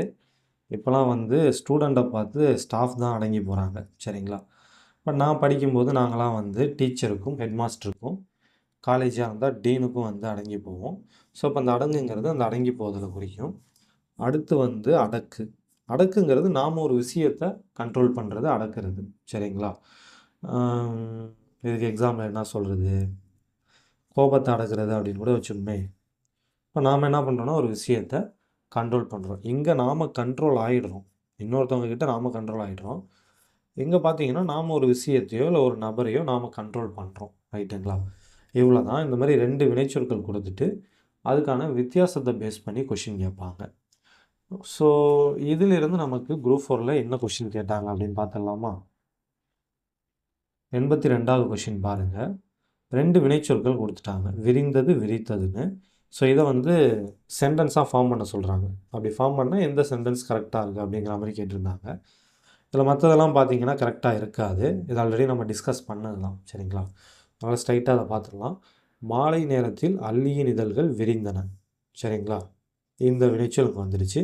இப்போலாம் வந்து ஸ்டூடெண்ட்டை பார்த்து ஸ்டாஃப் தான் அடங்கி போகிறாங்க. சரிங்களா? பட் நான் படிக்கும்போது நாங்களாம் வந்து டீச்சருக்கும் ஹெட் மாஸ்டருக்கும், காலேஜாக இருந்தால் டீனுக்கும் வந்து அடங்கி போவோம். ஸோ இப்போ அந்த அடங்குங்கிறது அந்த அடங்கி போவதில் குறிக்கும். அடுத்து வந்து அடக்கு. அடக்குங்கிறது நாம் ஒரு விஷயத்தை கண்ட்ரோல் பண்ணுறது அடக்கிறது. சரிங்களா? இதுக்கு எக்ஸாம்பிள் என்ன சொல்கிறது? கோபத்தை அடக்கிறது அப்படின்னு கூட வச்சுருமே. இப்போ நாம் என்ன பண்ணுறோன்னா ஒரு விஷயத்தை கண்ட்ரோல் பண்ணுறோம். இங்கே நாம் கண்ட்ரோல் ஆகிடுறோம். இன்னொருத்தவங்க கிட்ட நாம் கண்ட்ரோல் ஆகிடுறோம். இங்கே பார்த்தீங்கன்னா நாம் ஒரு விஷயத்தையோ இல்லை ஒரு நபரையோ நாம் கண்ட்ரோல் பண்ணுறோம். ரைட்டுங்களா? இவ்வளோ தான். இந்த மாதிரி 2 வினைச்சொற்கள் கொடுத்துட்டு அதுக்கான வித்தியாசத்தை பேஸ் பண்ணி கொஷின் கேட்பாங்க. ஸோ இதிலிருந்து நமக்கு குரூப் 4ல் என்ன கொஷின் கேட்டாங்க அப்படின்னு பார்த்துடலாமா? 82வது கொஷின் பாருங்கள். 2 வினைச்சொற்கள் கொடுத்துட்டாங்க. விரிந்தது, விரித்ததுன்னு. ஸோ இதை வந்து சென்டென்ஸாக ஃபார்ம் பண்ண சொல்கிறாங்க. அப்படி ஃபார்ம் பண்ணால் எந்த சென்டென்ஸ் கரெக்டாக இருக்குது அப்படிங்கிற மாதிரி கேட்டிருந்தாங்க. இதில் மற்றதெல்லாம் பார்த்தீங்கன்னா கரெக்டாக இருக்காது. இது ஆல்ரெடி நம்ம டிஸ்கஸ் பண்ணதுலாம். சரிங்களா? அதனால் ஸ்ட்ரைட்டாக அதை பார்த்துடலாம். மாலை நேரத்தில் அல்லியின் இதழ்கள் விரிந்தன. சரிங்களா? இந்த வினைச்சொலுக்கு வந்துடுச்சு.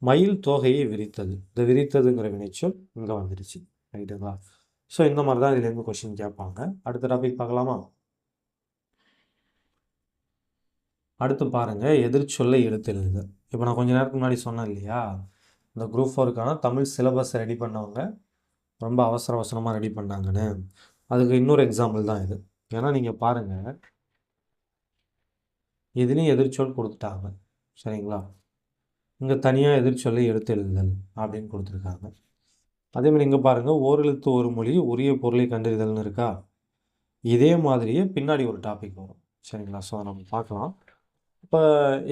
மயில் தோகையை விரித்தது. இந்த விரித்ததுங்கிற வினைச்சொல் இங்கே வந்துடுச்சு. ரைட்டுங்களா? ஸோ இந்த மாதிரி தான் இதுலேருந்து கொஷின் கேட்பாங்க. அடுத்த டாபிக் பார்க்கலாமா? அடுத்து பாருங்கள், எதிர்ச்சொல்லை எடுத்து எழுதுக. இப்போ நான் கொஞ்சம் நேரத்துக்கு முன்னாடி சொன்னேன் இல்லையா, இந்த குரூப் 4க்கான தமிழ் சிலபஸ் ரெடி பண்ணவங்க ரொம்ப அவசர அவசரமாக ரெடி பண்ணாங்கன்னு. அதுக்கு இன்னொரு எக்ஸாம்பிள் தான் இது. ஏன்னா நீங்கள் பாருங்கள், இதுலேயும் எதிர்ச்சொல் கொடுத்துட்டாங்க. சரிங்களா? இங்கே தனியாக எதிர்ச்சொல்லை எடுத்து எழுதுதல் அப்படின்னு கொடுத்துருக்காங்க. அதேமாதிரி இங்கே பாருங்கள், ஓரெழுத்து ஒரு மொழி உரிய பொருளை கண்டறிதல்னு இருக்கா. இதே மாதிரியே பின்னாடி ஒரு டாபிக் வரும். சரிங்களா? ஸோ நம்ம பார்க்கலாம். இப்போ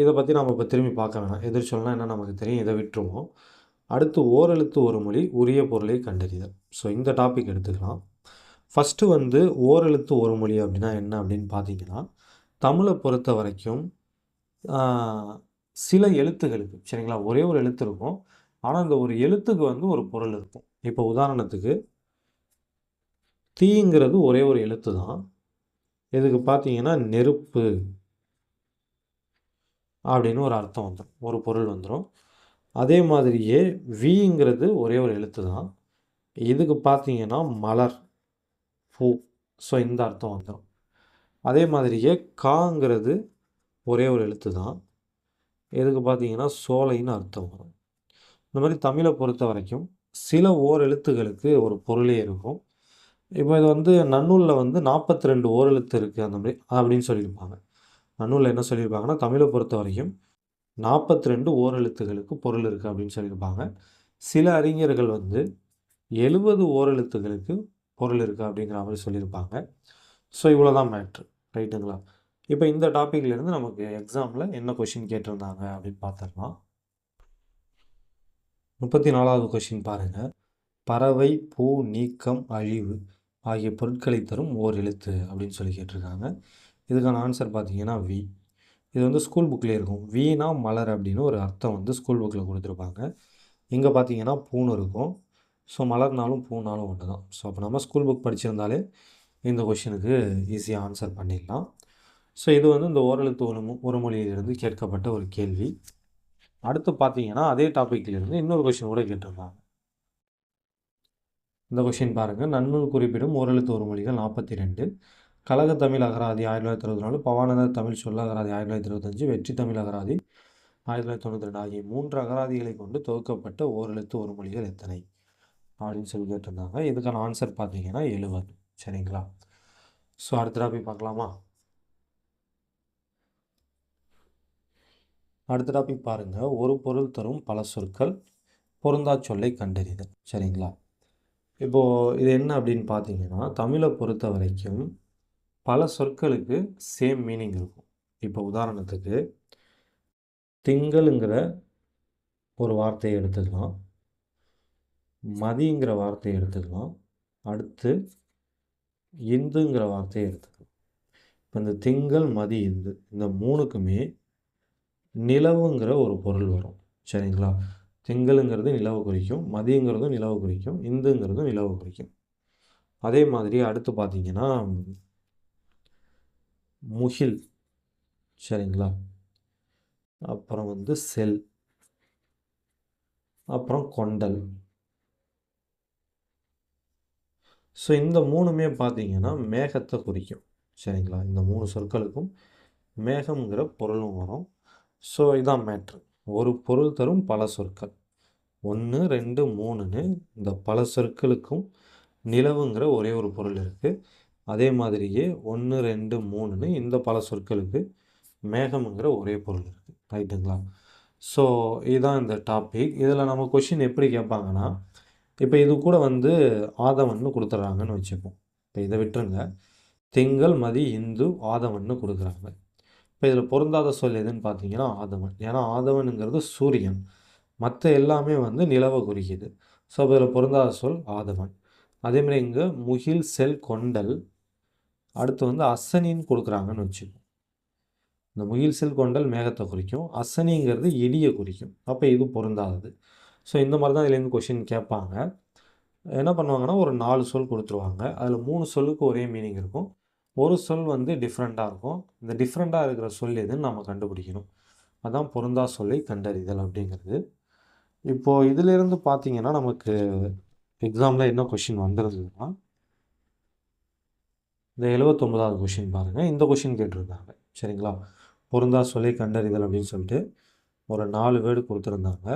இதை பற்றி நம்ம இப்போ திரும்பி பார்க்க வேணாம். எதிர்ச்சொல்னா என்ன நமக்கு தெரியும், இதை விட்டுருவோம். அடுத்து ஓரெழுத்து ஒரு மொழி உரிய பொருளை கண்டறிதல். ஸோ இந்த டாபிக் எடுத்துக்கலாம். ஃபஸ்ட்டு வந்து ஓரெழுத்து ஒரு மொழி அப்படின்னா என்ன அப்படின்னு பார்த்தீங்கன்னா, தமிழை பொறுத்த வரைக்கும் சில எழுத்துகளுக்கு சரிங்களா, ஒரே ஒரு எழுத்து இருக்கும். ஆனால் அந்த ஒரு எழுத்துக்கு வந்து ஒரு பொருள் இருக்கும். இப்போ உதாரணத்துக்கு தீங்கிறது ஒரே ஒரு எழுத்து தான். இதுக்கு பார்த்தீங்கன்னா நெருப்பு அப்படின்னு ஒரு அர்த்தம் வந்துடும், ஒரு பொருள் வந்துடும். அதே மாதிரியே வீங்கிறது ஒரே ஒரு எழுத்து தான். இதுக்கு பார்த்தீங்கன்னா மலர், பூ. ஸோ இந்த அர்த்தம் வந்துடும். அதே மாதிரியே காங்கிறது ஒரே ஒரு எழுத்து தான். எதுக்கு பார்த்தீங்கன்னா சோலைன்னு அர்த்தம் வரும். இந்த மாதிரி தமிழை பொறுத்த வரைக்கும் சில ஓரெழுத்துகளுக்கு ஒரு பொருளே இருக்கும். இப்போ இது வந்து நன்னூலில் வந்து 42 ஓரெழுத்து இருக்குது அந்த மாதிரி அப்படின்னு சொல்லியிருப்பாங்க. நன்னூலில் என்ன சொல்லியிருப்பாங்கன்னா, தமிழை பொறுத்த வரைக்கும் 42 ஓரெழுத்துகளுக்கு பொருள் இருக்குது அப்படின்னு சொல்லியிருப்பாங்க. சில அறிஞர்கள் வந்து 70 ஓரெழுத்துகளுக்கு பொருள் இருக்குது அப்படிங்கிற மாதிரி சொல்லியிருப்பாங்க. ஸோ இவ்வளோ தான் மேட்ரு, ரைட்டுங்களா? இப்போ இந்த டாப்பிக்லேருந்து நமக்கு எக்ஸாமில் என்ன கொஷின் கேட்டிருந்தாங்க அப்படின்னு பார்த்துடலாம். 34வது கொஷின் பாருங்கள். பறவை, பூ, நீக்கம், அழிவு ஆகிய பொருட்களை தரும் ஓர் எழுத்து அப்படின்னு சொல்லி கேட்டிருக்காங்க. இதுக்கான ஆன்சர் பார்த்தீங்கன்னா வி. இது வந்து ஸ்கூல் புக்லேயே இருக்கும். வீணா மலர் அப்படின்னு ஒரு அர்த்தம் வந்து ஸ்கூல் புக்கில் கொடுத்துருப்பாங்க. இங்கே பார்த்தீங்கன்னா பூன்னு இருக்கும். ஸோ மலர்னாலும் பூனாலும் ஒன்று தான். ஸோ அப்போ நம்ம ஸ்கூல் புக் படிச்சிருந்தாலே இந்த கொஷினுக்கு ஈஸியாக ஆன்சர் பண்ணிடலாம். ஸோ இது வந்து இந்த ஓரெழுத்து ஒரு மொழியிலிருந்து கேட்கப்பட்ட ஒரு கேள்வி. அடுத்து பார்த்தீங்கன்னா அதே டாப்பிக்லேருந்து இன்னொரு கொஷின் கூட கேட்டிருந்தாங்க. இந்த கொஷின் பாருங்கள். நன்னூல் குறிப்பிடும் ஓரெழுத்து ஒரு மொழிகள் 42. கழக தமிழ் அகராதி 1964, பவானந்தர் தமிழ் சொல்ல அகராதி 1925, வெற்றி தமிழ் அகராதி 1992 ஆகிய 3 அகராதிகளை கொண்டு தொகுக்கப்பட்ட ஓரெழுத்து ஒரு மொழிகள் எத்தனை அப்படின்னு சொல்லி கேட்டிருந்தாங்க. இதுக்கான ஆன்சர் பார்த்தீங்கன்னா 70. சரிங்களா? ஸோ அடுத்த டாபிக் பார்க்கலாமா? அடுத்த டாபிக் பாருங்கள். ஒரு பொருள் தரும் பல சொற்கள், பொருந்தா சொல்லை கண்டறிதல். சரிங்களா? இப்போது இது என்ன அப்படின்னு பார்த்தீங்கன்னா, தமிழை பொறுத்த வரைக்கும் பல சொற்களுக்கு சேம் மீனிங் இருக்கும். இப்போ உதாரணத்துக்கு திங்கள்ங்கிற ஒரு வார்த்தையை எடுத்துக்கலாம், மதிங்கிற வார்த்தையை எடுத்துக்கலாம், அடுத்து இந்துங்கிற வார்த்தையை எடுத்துக்கலாம். இப்போ இந்த திங்கள், மதி, இந்து இந்த மூணுக்குமே நிலவுங்கிற ஒரு பொருள் வரும். சரிங்களா? திங்கள்ங்கிறது நிலவு குறிக்கும், மதிங்கிறதும் நிலவு குறிக்கும், இந்துங்கிறதும் நிலவு குறிக்கும். அதே மாதிரி அடுத்து பார்த்தீங்கன்னா முகில், சரிங்களா? அப்புறம் வந்து செல், அப்புறம் கொண்டல். ஸோ இந்த மூணுமே பார்த்தீங்கன்னா மேகத்தை குறிக்கும். சரிங்களா? இந்த 3 சொற்களுக்கும் மேகம்ங்கிற பொருளும் வரும். ஸோ இதான் மேட்ரு. ஒரு பொருள் தரும் பல சொற்கள். 1, 2, 3ன்னு இந்த பல சொற்களுக்கும் நிலவுங்கிற ஒரே ஒரு பொருள் இருக்குது. அதே மாதிரியே 1, 2, 3ன்னு இந்த பல சொற்களுக்கு மேகம்ங்கிற ஒரே பொருள் இருக்குது. ரைட்டுங்களா? ஸோ இதுதான் இந்த டாபிக். இதில் நம்ம கொஷின் எப்படி கேட்பாங்கன்னா, இப்போ இது கூட வந்து ஆதவன்னு கொடுத்துட்றாங்கன்னு வச்சுப்போம். இப்போ இதை விட்டுருங்க. திங்கள், மதி, இந்து, ஆதவன்னு கொடுக்குறாங்க. இப்போ இதில் பொருந்தாத சொல் எதுன்னு பார்த்தீங்கன்னா ஆதவன். ஏன்னா ஆதவனுங்கிறது சூரியன், மற்ற எல்லாமே வந்து நிலவை குறிக்குது. ஸோ அப்போ இதில் பொருந்தாத சொல் ஆதவன். அதேமாதிரி இங்கே முகில், செல், கொண்டல், அடுத்து வந்து அசனின்னு கொடுக்குறாங்கன்னு வச்சுப்போம். இந்த முகில், செல், கொண்டல் மேகத்தை குறிக்கும், அசனிங்கிறது இடியை குறிக்கும். அப்போ இது பொருந்தாதது. ஸோ இந்த மாதிரி தான் இதுலேருந்து கொஷின் கேட்பாங்க. என்ன பண்ணுவாங்கன்னா ஒரு 4 சொல் கொடுத்துருவாங்க. அதில் 3 சொல்லுக்கு ஒரே மீனிங் இருக்கும், ஒரு சொல் வந்து டிஃப்ரெண்ட்டாக இருக்கும். இந்த டிஃப்ரெண்ட்டாக இருக்கிற சொல் எதுன்னு நம்ம கண்டுபிடிக்கணும். அதான் பொருந்தா சொல்லை கண்டறிதல் அப்படிங்கிறது. இப்போது இதிலிருந்து பார்த்தீங்கன்னா நமக்கு எக்ஸாமில் என்ன கொஷின் வந்துருந்ததுன்னா, இந்த 79வது கொஷின் பாருங்கள். இந்த கொஷின் கேட்டிருந்தாங்க. சரிங்களா? பொருந்தா சொல்லை கண்டறிதல் அப்படின்னு சொல்லிட்டு ஒரு 4 வேர்டு கொடுத்துருந்தாங்க.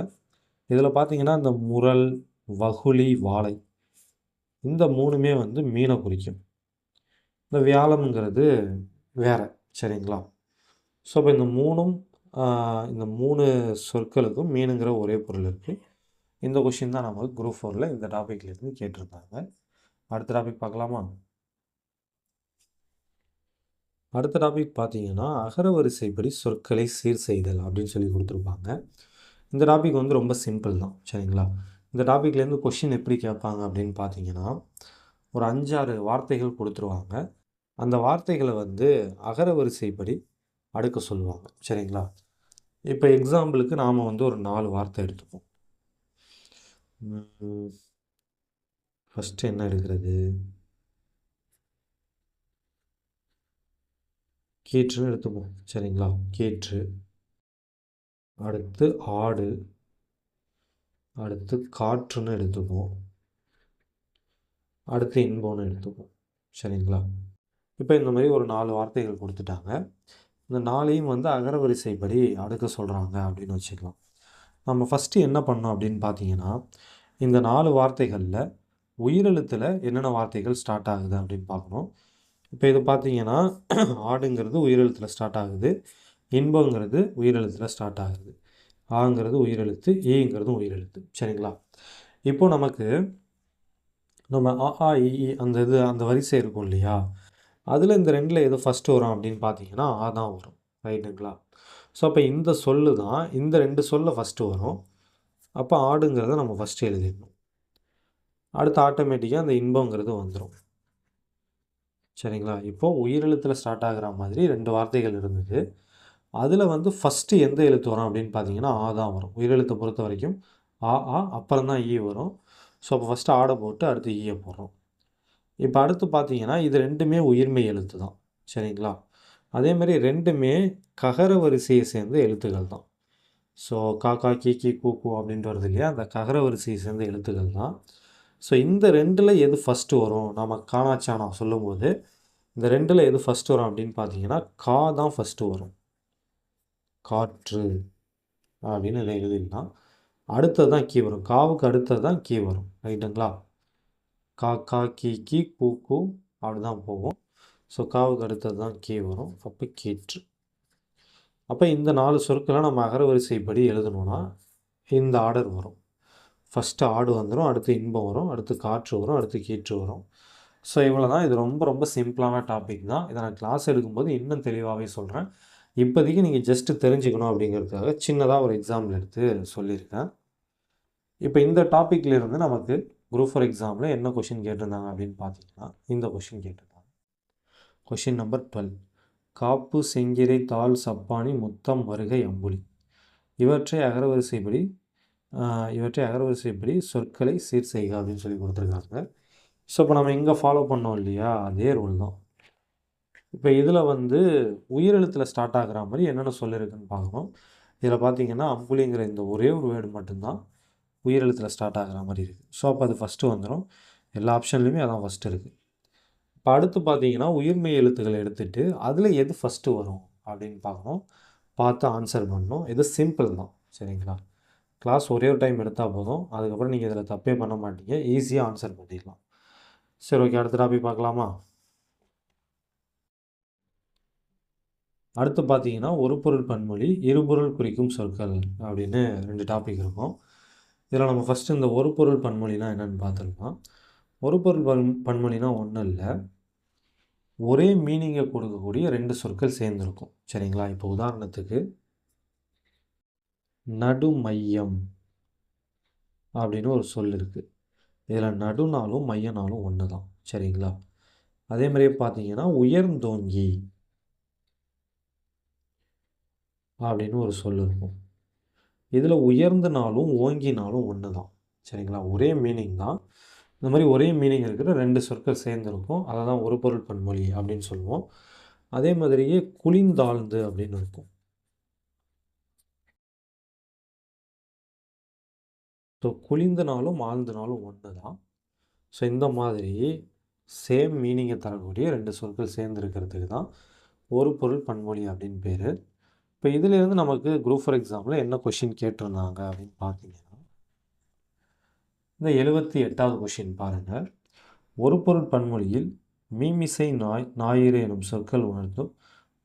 இதில் பார்த்தீங்கன்னா இந்த முரல், வகுளி, வாழை இந்த 3மே வந்து மீனை குறிக்கும். இந்த வியாழம்ங்கிறது வேற. சரிங்களா? ஸோ இப்போ இந்த 3ம் இந்த 3 சொற்களுக்கும் மீனுங்கிற ஒரே பொருள் இருக்குது. இந்த கொஷின் தான் நமக்கு குரூப் 4ல் இந்த டாப்பிக்லேருந்து கேட்டிருந்தாங்க. அடுத்த டாபிக் பார்க்கலாமா? அடுத்த டாபிக் பார்த்தீங்கன்னா அகர வரிசைப்படி சொற்களை சீர் செய்தல் அப்படின்னு சொல்லி கொடுத்துருப்பாங்க. இந்த டாபிக் வந்து ரொம்ப சிம்பிள் தான். சரிங்களா? இந்த டாப்பிக்லேருந்து கொஷின் எப்படி கேட்பாங்க அப்படின்னு பார்த்தீங்கன்னா, ஒரு 5, 6 வார்த்தைகள் கொடுத்துருவாங்க. அந்த வார்த்தைகளை வந்து அகரவரிசைப்படி அடுக்க சொல்லுவாங்க. சரிங்களா? இப்போ எக்ஸாம்பிளுக்கு நாம் வந்து ஒரு 4 வார்த்தை எடுத்துப்போம். ஃபஸ்ட்டு என்ன எடுக்கிறது? கீற்றுன்னு எடுத்துப்போம். சரிங்களா? கீற்று, அடுத்து ஆடு, அடுத்து காற்றுன்னு எடுத்துப்போம், அடுத்து இன்பம்னு எடுத்துப்போம். சரிங்களா? இப்போ இந்த மாதிரி ஒரு 4 வார்த்தைகள் கொடுத்துட்டாங்க. இந்த 4ஐயும் வந்து அகரவரிசைப்படி அடுக்க சொல்கிறாங்க அப்படின்னு வச்சுக்கலாம். நம்ம ஃபஸ்ட்டு என்ன பண்ணோம் அப்படின்னு பார்த்தீங்கன்னா, இந்த 4 வார்த்தைகளில் உயிரெழுத்தில் என்னென்ன வார்த்தைகள் ஸ்டார்ட் ஆகுது அப்படின்னு பார்க்கணும். இப்போ இது பார்த்தீங்கன்னா ஆடுங்கிறது உயிரெழுத்தில் ஸ்டார்ட் ஆகுது, இன்பங்கிறது உயிரெழுத்தில் ஸ்டார்ட் ஆகுது, ஆங்கிறது உயிரெழுத்து, ஈங்கிறது உயிரெழுத்து. சரிங்களா? இப்போ நமக்கு நம்ம அ ஆ இ ஈ அந்த வரிசை இருக்கும் இல்லையா, அதில் இந்த 2ல் எது ஃபஸ்ட்டு வரும் அப்படின்னு பார்த்தீங்கன்னா ஆ தான் வரும். ரைட்டுங்களா? ஸோ அப்போ இந்த சொல்லு தான் இந்த 2 சொல்ல ஃபஸ்ட்டு வரும். அப்போ ஆடுங்கிறத நம்ம ஃபஸ்ட்டு எழுதிடணும். அடுத்து ஆட்டோமேட்டிக்காக அந்த இன்பங்கிறது வந்துடும். சரிங்களா? இப்போது உயிரெழுத்தில் ஸ்டார்ட் ஆகிற மாதிரி 2 வார்த்தைகள் இருந்தது. அதில் வந்து ஃபஸ்ட்டு எந்த எழுத்து வரும் அப்படின்னு பார்த்தீங்கன்னா ஆ தான் வரும். உயிரெழுத்தை பொறுத்த வரைக்கும் ஆ அப்புறம் தான் ஈ வரும். ஸோ அப்போ ஃபஸ்ட்டு ஆடை போட்டு அடுத்து ஈயை போடுறோம். இப்போ அடுத்து பார்த்தீங்கன்னா இது 2மே உயிர்மெய் எழுத்து தான். சரிங்களா? அதேமாதிரி 2மே ககர வரிசையை சேர்ந்த எழுத்துக்கள் தான். ஸோ காக்கா, கீக்கி, கூக்கு அப்படின்ட்டு வருது இல்லையா, அந்த ககர வரிசையை சேர்ந்த எழுத்துக்கள் தான். ஸோ இந்த 2ல் எது ஃபஸ்ட்டு வரும்? நம்ம காணாச்சானா சொல்லும்போது இந்த 2ல் எது ஃபஸ்ட்டு வரும் அப்படின்னு பார்த்தீங்கன்னா கா தான் ஃபஸ்ட்டு வரும். காற்று அப்படின்னு இதை எழுதிடலாம். அடுத்தது தான் கீ வரும். காவுக்கு அடுத்தது தான் கீ வரும். ரைட்டுங்களா? காக்கா, கீக்கி, கூக்கு அப்படி தான் போகும். ஸோ காவுக்கு அடுத்தது தான் கீ வரும். அப்போ கீற்று. அப்போ இந்த 4 சொற்களை நம்ம அகரவரிசைப்படி எழுதணும்னா இந்த ஆர்டர் வரும். ஃபஸ்ட்டு ஆடு வந்துடும், அடுத்து இன்பம் வரும், அடுத்து காற்று வரும், அடுத்து கீற்று வரும். ஸோ இவ்வளோ தான். இது ரொம்ப ரொம்ப சிம்பிளான டாபிக் தான். இதை நான் கிளாஸ் எடுக்கும்போது இன்னும் தெளிவாகவே சொல்கிறேன். இப்போதைக்கு நீங்கள் ஜஸ்ட்டு தெரிஞ்சுக்கணும் அப்படிங்கிறதுக்காக சின்னதாக ஒரு எக்ஸாம்பிள் எடுத்து சொல்லியிருக்கேன். இப்போ இந்த டாப்பிக்கில் இருந்து நமக்கு குரூப் 4 எக்ஸாமில் என்ன கொஷின் கேட்டிருந்தாங்க அப்படின்னு பார்த்தீங்கன்னா இந்த கொஷின் கேட்டிருந்தாங்க. Question number 12. காப்பு, செங்கிரை, தாள், சப்பானி, முத்தம், வருகை, அம்புலி இவற்றை அகரவரிசைப்படி சொற்களை சீர் செய்க அப்படின்னு சொல்லி கொடுத்துருக்காங்க. ஸோ இப்போ நம்ம இங்கே ஃபாலோ பண்ணோம் இல்லையா, அதே ரூல் தான். இப்போ இதில் வந்து உயிரெழுத்தில் ஸ்டார்ட் ஆகிற மாதிரி என்னென்ன சொல்லியிருக்குன்னு பார்க்கணும். இதில் பார்த்தீங்கன்னா அம்புலிங்கிற இந்த ஒரே ஒரு வேர்டு மட்டும்தான் உயிரெழுத்தில் ஸ்டார்ட் ஆகிற மாதிரி இருக்குது. ஸோ அப்போ அது ஃபஸ்ட்டு வந்துடும். எல்லா ஆப்ஷன்லையுமே அதான் ஃபஸ்ட்டு இருக்குது. இப்போ அடுத்து பார்த்தீங்கன்னா உயிர்மெய் எழுத்துக்களை எடுத்துகிட்டு அதில் எது ஃபஸ்ட்டு வரும் அப்படின்னு பார்க்கணும். பார்த்து ஆன்சர் பண்ணணும். இது சிம்பிள் தான். சரிங்களா? கிளாஸ் ஒரே ஒரு டைம் எடுத்தால் போதும். அதுக்கப்புறம் நீங்கள் இதில் தப்பே பண்ண மாட்டீங்க. ஈஸியாக ஆன்சர் பண்ணிடலாம். சரி, ஓகே. அடுத்த டாபிக் பார்க்கலாமா? அடுத்து பார்த்தீங்கன்னா ஒரு பொருள் பன்மொழி, இருபொருள் குறிக்கும் சொற்கள் அப்படின்னு 2 டாபிக் இருக்கும். இதில் நம்ம ஃபஸ்ட்டு இந்த ஒரு பொருள் பன்மொழினா என்னென்னு பார்த்துருக்கோம். ஒரு பொருள் பன்மொழினா ஒன்றும் இல்லை, ஒரே மீனிங்கை கொடுக்கக்கூடிய 2 சொற்கள் சேர்ந்துருக்கும். சரிங்களா? இப்போ உதாரணத்துக்கு நடுமையம் அப்படின்னு ஒரு சொல் இருக்குது. இதில் நடுனாலும் மையனாலும் ஒன்று தான். சரிங்களா? அதே மாதிரியே பார்த்தீங்கன்னா உயர்ந்தோங்கி அப்படின்னு ஒரு சொல் இருக்கும். இதில் உயர்ந்தனாலும் ஓங்கினாலும் ஒன்று தான். சரிங்களா? ஒரே மீனிங் தான். இந்த மாதிரி ஒரே மீனிங் இருக்கிற 2 சொற்கள் சேர்ந்துருக்கும். அதை தான் ஒரு பொருள் பன்மொழி அப்படின்னு சொல்லுவோம். அதே மாதிரியே குளிந்தாழ்ந்து அப்படின்னு இருக்கும். ஸோ குளிந்தனாலும் ஆழ்ந்தனாலும் ஒன்று தான். ஸோ இந்த மாதிரி சேம் மீனிங்கை தரக்கூடிய 2 சொற்கள் சேர்ந்துருக்கிறதுக்கு தான் ஒரு பொருள் பன்மொழி அப்படின்னு பேர். இப்போ இதிலேருந்து நமக்கு குரூப் 4 எக்ஸாமில் என்ன கொஷின் கேட்டிருந்தாங்க அப்படின்னு பார்த்தீங்கன்னா இந்த 78வது கொஷின் பாருங்கள். ஒரு பொருள் பன்மொழியில் மீமிசை, ஞாயிறு எனும் சொற்கள் உணர்த்தும்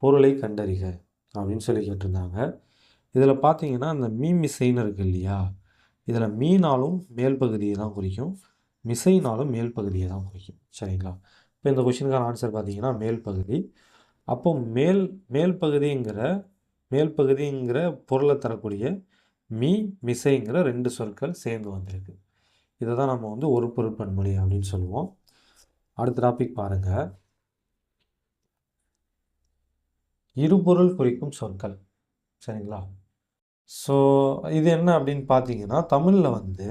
பொருளை கண்டறிக அப்படின்னு சொல்லி கேட்டிருந்தாங்க. இதில் பார்த்தீங்கன்னா அந்த மீமிசைன்னு இருக்குது இல்லையா, இதில் மீனாலும் மேல் பகுதியை தான் குறிக்கும், மிசைனாலும் மேல் பகுதியை தான் குறிக்கும். சரிங்களா? இப்போ இந்த கொஷினுக்கான ஆன்சர் பார்த்தீங்கன்னா மேல் பகுதி. அப்போ மேல் பகுதிங்கிற பொருளை தரக்கூடிய மிசைங்கிற 2 சொற்கள் சேர்ந்து வந்திருக்கு. இதை தான் நம்ம வந்து ஒரு பொருள் பன்மொழி அப்படின்னு சொல்லுவோம். அடுத்த டாபிக் பாருங்கள், இருபொருள் குறிக்கும் சொற்கள். சரிங்களா? ஸோ இது என்ன அப்படின்னு பார்த்தீங்கன்னா, தமிழில் வந்து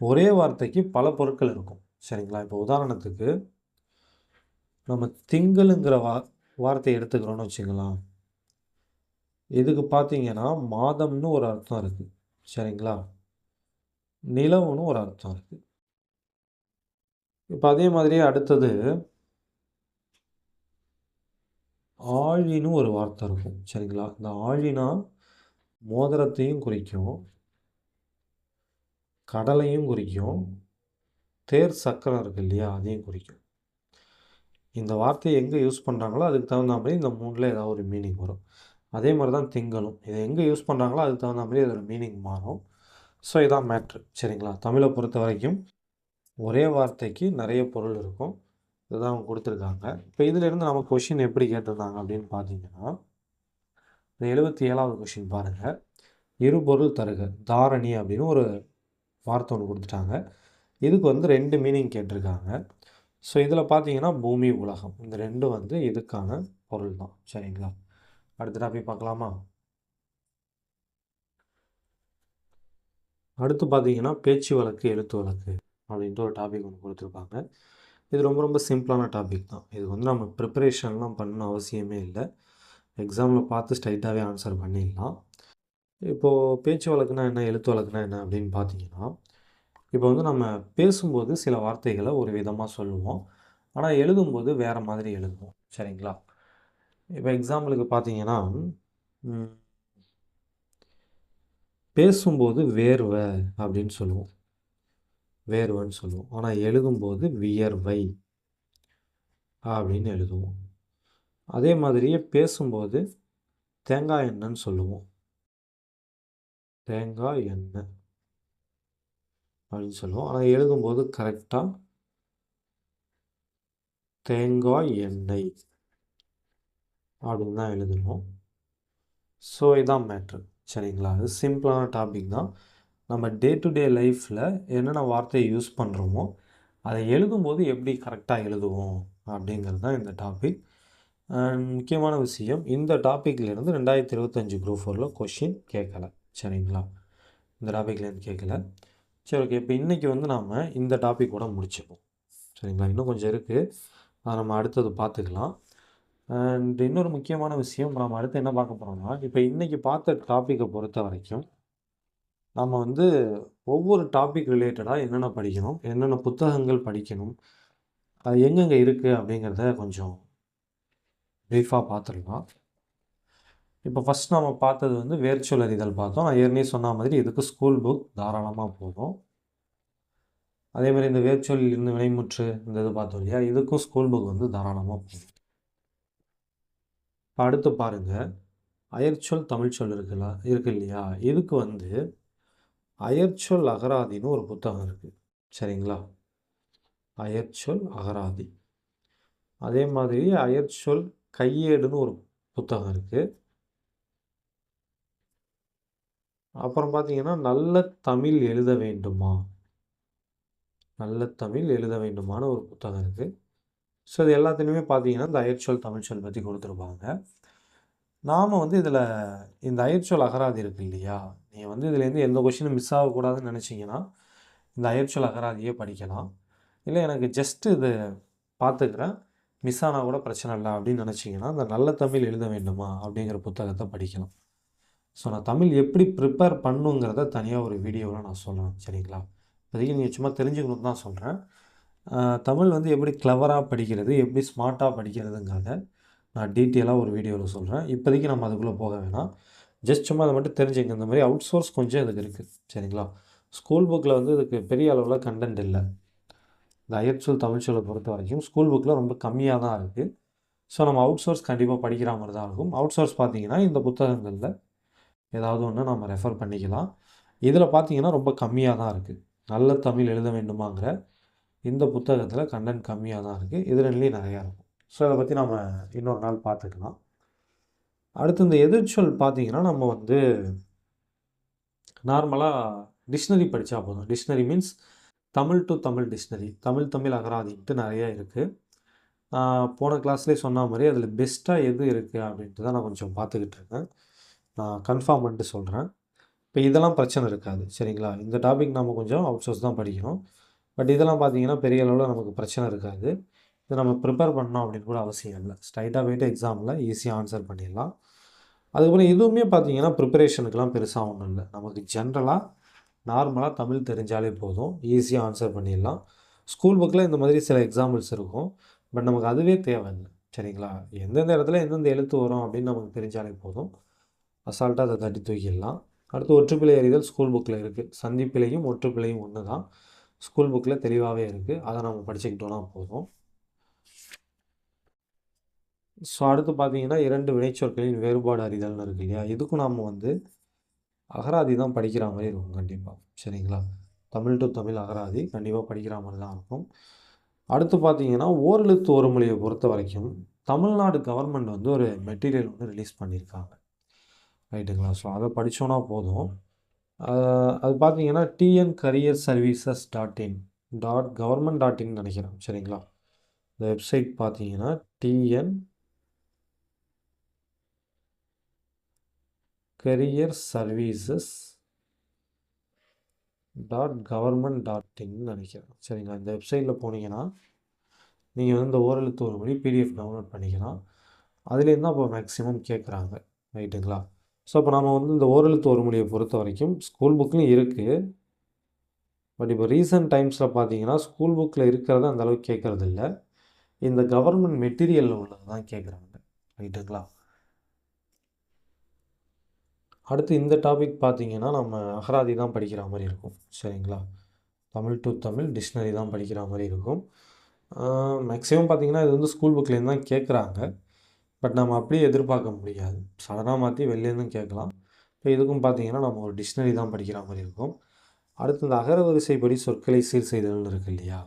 ஒரே வார்த்தைக்கு பல பொருட்கள் இருக்கும். சரிங்களா? இப்போ உதாரணத்துக்கு நம்ம திங்களுங்கிற வார்த்தையை எடுத்துக்கிறோன்னு வச்சுக்கலாம். இதுக்கு பார்த்தீங்கன்னா மாதம்னு ஒரு அர்த்தம் இருக்குது. சரிங்களா? நிலவுன்னு ஒரு அர்த்தம் இருக்குது. இப்போ அதே மாதிரியே அடுத்தது ஆழின்னு ஒரு வார்த்தை இருக்கும். சரிங்களா? இந்த ஆழினா மோதிரத்தையும் குறிக்கும், கடலையும் குறிக்கும், தேர் சக்கரம் இருக்குது இல்லையா, அதையும் குறிக்கும். இந்த வார்த்தையை எங்கே யூஸ் பண்ணுறாங்களோ அதுக்கு தகுந்த மாதிரி இந்த மூணில் ஏதாவது ஒரு மீனிங் வரும். அதே மாதிரி தான் திங்களும். இதை எங்கே யூஸ் பண்ணுறாங்களோ அதுக்கு தகுந்த மாதிரி அதோட மீனிங் மாறும். ஸோ இதான் மேட்ரு. சரிங்களா? தமிழை பொறுத்த வரைக்கும் ஒரே வார்த்தைக்கு நிறைய பொருள் இருக்கும். இதுதான் அவங்க கொடுத்துருக்காங்க. இப்போ இதிலேருந்து நம்ம கொஷின் எப்படி கேட்டிருந்தாங்க அப்படின்னு பார்த்தீங்கன்னா, இந்த 77வது கொஷின் பாருங்கள். இருபொருள் தருக. தாரணி அப்படின்னு ஒரு வார்த்தை ஒன்று கொடுத்துட்டாங்க. இதுக்கு வந்து 2 மீனிங் கேட்டிருக்காங்க. ஸோ இதில் பார்த்தீங்கன்னா பூமி, உலகம் இந்த 2 வந்து இதுக்கான பொருள் தான். சரிங்களா? அடுத்த டாபிக் பார்க்கலாமா? அடுத்து பார்த்தீங்கன்னா பேச்சு வழக்கு, எழுத்து வழக்கு அப்படின்ட்டு ஒரு டாபிக் ஒன்று கொடுத்துருப்பாங்க. இது ரொம்ப ரொம்ப சிம்பிளான டாபிக் தான். இது வந்து நம்ம ப்ரிப்பரேஷன்லாம் பண்ணணும் அவசியமே இல்லை. எக்ஸாமில் பார்த்து ஸ்ட்ரைட்டாகவே ஆன்சர் பண்ணிடலாம். இப்போது பேச்சு வழக்குனா என்ன, எழுத்து வழக்குனா என்ன அப்படின்னு பார்த்தீங்கன்னா, இப்போ வந்து நம்ம பேசும்போது சில வார்த்தைகளை ஒரு விதமாக சொல்லுவோம், ஆனால் எழுதும்போது வேறு மாதிரி எழுதுவோம். சரிங்களா? இப்போ எக்ஸாம்பிளுக்கு பார்த்தீங்கன்னா, பேசும்போது வேர்வை அப்படின்னு சொல்லுவோம், வேர்வைன்னு சொல்லுவோம். ஆனால் எழுதும்போது வியர்வை அப்படின்னு எழுதுவோம். அதே மாதிரியே பேசும்போது தேங்காய் எண்ணெய்ன்னு சொல்லுவோம், தேங்காய் எண்ணெய் அப்படின்னு சொல்லுவோம். ஆனால் எழுதும்போது கரெக்டாக தேங்காய் எண்ணெய் அப்படின்னு தான் எழுதணும். ஸோ இதான் மேட்ரு. சரிங்களா? அது சிம்பிளான டாபிக் தான். நம்ம டே டு டே லைஃப்பில் என்னென்ன வார்த்தையை யூஸ் பண்ணுறோமோ அதை எழுதும்போது எப்படி கரெக்டாக எழுதுவோம் அப்படிங்கிறது தான் இந்த டாபிக். அண்ட் முக்கியமான விஷயம், இந்த டாப்பிக்லேருந்து 2025 குரூப் 4ல் கொஷின் கேட்கலை. சரிங்களா? இந்த டாப்பிக்லேருந்து கேட்கல. சரி, ஓகே. இப்போ இன்றைக்கி வந்து நாம் இந்த டாப்பிக்கோட முடிச்சுப்போம். சரிங்களா? இன்னும் கொஞ்சம் இருக்குது, அதை நம்ம அடுத்தது பார்த்துக்கலாம். அண்ட் இன்னொரு முக்கியமான விஷயம், நம்ம அடுத்து என்ன பார்க்க போகிறோம்னா, இப்போ இன்றைக்கி பார்த்த டாப்பிக்கை பொறுத்த வரைக்கும் நம்ம வந்து ஒவ்வொரு டாபிக் ரிலேட்டடாக என்னென்ன படிக்கணும், என்னென்ன புத்தகங்கள் படிக்கணும், அது எங்கெங்கே இருக்குது அப்படிங்கிறத கொஞ்சம் ப்ரீஃபாக பார்த்துடலாம். இப்போ ஃபஸ்ட் நம்ம பார்த்தது வந்து வேர்ச்சொல் அறிதல் பார்த்தோம். நான் ஏற்கனவே சொன்ன மாதிரி இதுக்கு ஸ்கூல் புக் தாராளமாக போதும். அதே மாதிரி இந்த வேர்ச்சொல் இருந்து வினைமுற்று இந்த இது பார்த்தோம் இல்லையா, இதுக்கும் ஸ்கூல் புக் வந்து தாராளமாக போதும். இப்போ அடுத்து பாருங்கள், அயற்சொல் தமிழ்ச்சொல் இருக்கு இல்லையா, இதுக்கு வந்து அயற்சொல் அகராதின்னு ஒரு புத்தகம் இருக்குது. சரிங்களா? அயற்சொல் அகராதி. அதே மாதிரி அயற்சொல் கையேடுன்னு ஒரு புத்தகம் இருக்குது. அப்புறம் பார்த்தீங்கன்னா நல்ல தமிழ் எழுத வேண்டுமா, நல்ல தமிழ் எழுத வேண்டுமான ஒரு புத்தகம் இருக்குது. ஸோ இது எல்லாத்துலேயுமே பார்த்தீங்கன்னா இந்த அயற்சொல் தமிழ்ச்சொல் பற்றி கொடுத்துருப்பாங்க. நாம் வந்து இதில் இந்த அயற்சொல் அகராதி இருக்குது இல்லையா, நீங்கள் வந்து இதுலேருந்து எந்த கொஷினும் மிஸ் ஆகக்கூடாதுன்னு நினச்சிங்கன்னா இந்த அயற்சொல் அகராதியே படிக்கலாம். இல்லை எனக்கு ஜஸ்ட்டு இது பார்த்துக்கிறேன், மிஸ் ஆனால் கூட பிரச்சனை இல்லை அப்படின்னு நினச்சிங்கன்னா இந்த நல்ல தமிழ் எழுத வேண்டுமா அப்படிங்கிற புத்தகத்தை படிக்கலாம். ஸோ நான் தமிழ் எப்படி ப்ரிப்பேர் பண்ணுங்கிறத தனியாக ஒரு வீடியோவில் நான் சொல்கிறேன். சரிங்களா? இப்போதைக்கு நீங்கள் சும்மா தெரிஞ்சுக்கணுன்னு தான் சொல்கிறேன். தமிழ் வந்து எப்படி கிளவராக படிக்கிறது, எப்படி ஸ்மார்ட்டாக படிக்கிறதுங்கிறத நான் டீட்டெயிலாக ஒரு வீடியோவில் சொல்கிறேன். இப்போதைக்கு நம்ம அதுக்குள்ளே போக வேணாம். ஜஸ்ட் சும்மா அதை மட்டும் தெரிஞ்சுங்க. இந்த மாதிரி அவுட் சோர்ஸ் கொஞ்சம் இதுக்கு இருக்குது. சரிங்களா? ஸ்கூல் புக்கில் வந்து இதுக்கு பெரிய அளவில் கண்டென்ட் இல்லை. இந்த அயற்சொல் தமிழ்ச்சொல்லை பொறுத்த வரைக்கும் ஸ்கூல் புக்கில் ரொம்ப கம்மியாக தான் இருக்குது. ஸோ நம்ம அவுட் சோர்ஸ் கண்டிப்பாக படிக்கிற மாதிரி தான் இருக்கும். அவுட் சோர்ஸ் பார்த்தீங்கன்னா இந்த புத்தகங்களில் ஏதாவது ஒன்று நம்ம ரெஃபர் பண்ணிக்கலாம். இதில் பார்த்தீங்கன்னா ரொம்ப கம்மியாக தான் இருக்குது. நல்ல தமிழ் எழுத வேண்டுமாங்கிற இந்த புத்தகத்தில் கண்டென்ட் கம்மியாக தான் இருக்குது. இதுலேயும் நிறையா இருக்கும். ஸோ அதை பற்றி நம்ம இன்னொரு நாள் பார்த்துக்கலாம். அடுத்து இந்த எதிர்ச்சொல் பார்த்தீங்கன்னா நம்ம வந்து நார்மலாக டிக்ஷனரி படித்தா போதும். Dictionary means Tamil to Tamil dictionary, Tamil அகராதின்ட்டு நிறையா இருக்குது. போன கிளாஸ்லேயே சொன்ன மாதிரி அதில் பெஸ்ட்டாக எது இருக்குது அப்படின்ட்டு தான் நான் கொஞ்சம் பார்த்துக்கிட்டு இருக்கேன். நான் கன்ஃபார்ம் பண்ணிட்டு சொல்கிறேன். இப்போ இதெல்லாம் பிரச்சனை இருக்காது, சரிங்களா? இந்த டாபிக் நம்ம கொஞ்சம் அவுட்சோர்ஸ் தான் படிக்கணும். பட் இதெல்லாம் பார்த்தீங்கன்னா பெரிய அளவில் நமக்கு பிரச்சனை இருக்காது. இதை நம்ம ப்ரிப்பேர் பண்ணோம் அப்படின்னு கூட அவசியம் இல்லை. ஸ்ட்ரைட்டாக போய்ட்டு எக்ஸாமில் ஈஸியாக ஆன்சர் பண்ணிடலாம். அதுக்கப்புறம் இதுவுமே பார்த்தீங்கன்னா ப்ரிப்பரேஷனுக்கெலாம் பெருசாக ஒன்றும் இல்லை. நமக்கு ஜென்ரலாக நார்மலாக தமிழ் தெரிஞ்சாலே போதும், ஈஸியாக ஆன்சர் பண்ணிடலாம். ஸ்கூல் புக்கில் இந்த மாதிரி சில எக்ஸாம்பிள்ஸ் இருக்கும், பட் நமக்கு அதுவே தேவையில்லை, சரிங்களா? எந்தெந்த இடத்துல எந்தெந்த எழுத்து வரும் அப்படின்னு நமக்கு தெரிஞ்சாலே போதும், அசால்ட்டாக அதை தட்டி தூக்கிடலாம். அடுத்து ஒற்றுப்பிழை அறிதல் ஸ்கூல் புக்கில் இருக்குது. சந்திப்பிழையும் ஒற்றுப்பிழையும் ஒன்று தான், ஸ்கூல் புக்கில் தெளிவாகவே இருக்குது. அதை நம்ம படிச்சுக்கிட்டோன்னா போதும். ஸோ அடுத்து பார்த்தீங்கன்னா 2 வினைச்சொற்களின் வேறுபாடு அறிதல்னு இருக்கு இல்லையா? இதுக்கும் நாம் அகராதி தான் படிக்கிற மாதிரி இருக்கும் கண்டிப்பாக, சரிங்களா? தமிழ் டு தமிழ் அகராதி கண்டிப்பாக படிக்கிற மாதிரி தான் இருக்கும். அடுத்து பார்த்தீங்கன்னா ஓரெழுத்து ஒரு மொழியை பொறுத்த வரைக்கும் தமிழ்நாடு கவர்மெண்ட் ஒரு மெட்டீரியல் ரிலீஸ் பண்ணியிருக்காங்க, ரைட்டுங்களா? ஸோ அதை படித்தோன்னா போதும். அது பார்த்தீங்கன்னா tncareerservices.in.government.in நினைக்கிறேன், சரிங்களா? இந்த வெப்சைட் பார்த்தீங்கன்னா tncareerservices.government.in நினைக்கிறேன், சரிங்களா? இந்த வெப்சைட்டில் போனீங்கன்னா நீங்கள் இந்த ஓரெழுத்து ஒரு மொழி பிடிஎஃப் டவுன்லோட் பண்ணிக்கலாம். அதுலேருந்து தான் இப்போ மேக்ஸிமம் கேட்குறாங்க, ரைட்டுங்களா? ஸோ இப்போ நம்ம இந்த ஓரெழுத்து ஒரு மொழியை பொறுத்த வரைக்கும் ஸ்கூல் புக்லையும் இருக்குது. பட் இப்போ ரீசெண்ட் டைம்ஸில் பார்த்தீங்கன்னா ஸ்கூல் புக்கில் இருக்கிறத அந்தளவுக்கு கேட்குறது இல்லை, இந்த கவர்மெண்ட் மெட்டீரியலில் உள்ளது தான் கேட்குறாங்க, ரைட்டுங்களா? அடுத்து இந்த டாபிக் பார்த்தீங்கன்னா நம்ம அகராதி தான் படிக்கிற மாதிரி இருக்கும், சரிங்களா? தமிழ் டு தமிழ் டிக்ஷனரி தான் படிக்கிற மாதிரி இருக்கும். மேக்ஸிமம் பார்த்தீங்கன்னா இது ஸ்கூல் புக்லேருந்து தான் கேட்குறாங்க, பட் நம்ம அப்படியே எதிர்பார்க்க முடியாது, சடனாக மாற்றி வெளிலேருந்தும் கேட்கலாம். இப்போ இதுக்கும் பார்த்தீங்கன்னா நம்ம ஒரு டிக்ஷனரி தான் படிக்கிற மாதிரி இருக்கும். அடுத்து இந்த அகரவரிசைப்படி சொற்களை சீர் செய்தல்னு இருக்குது இல்லையா?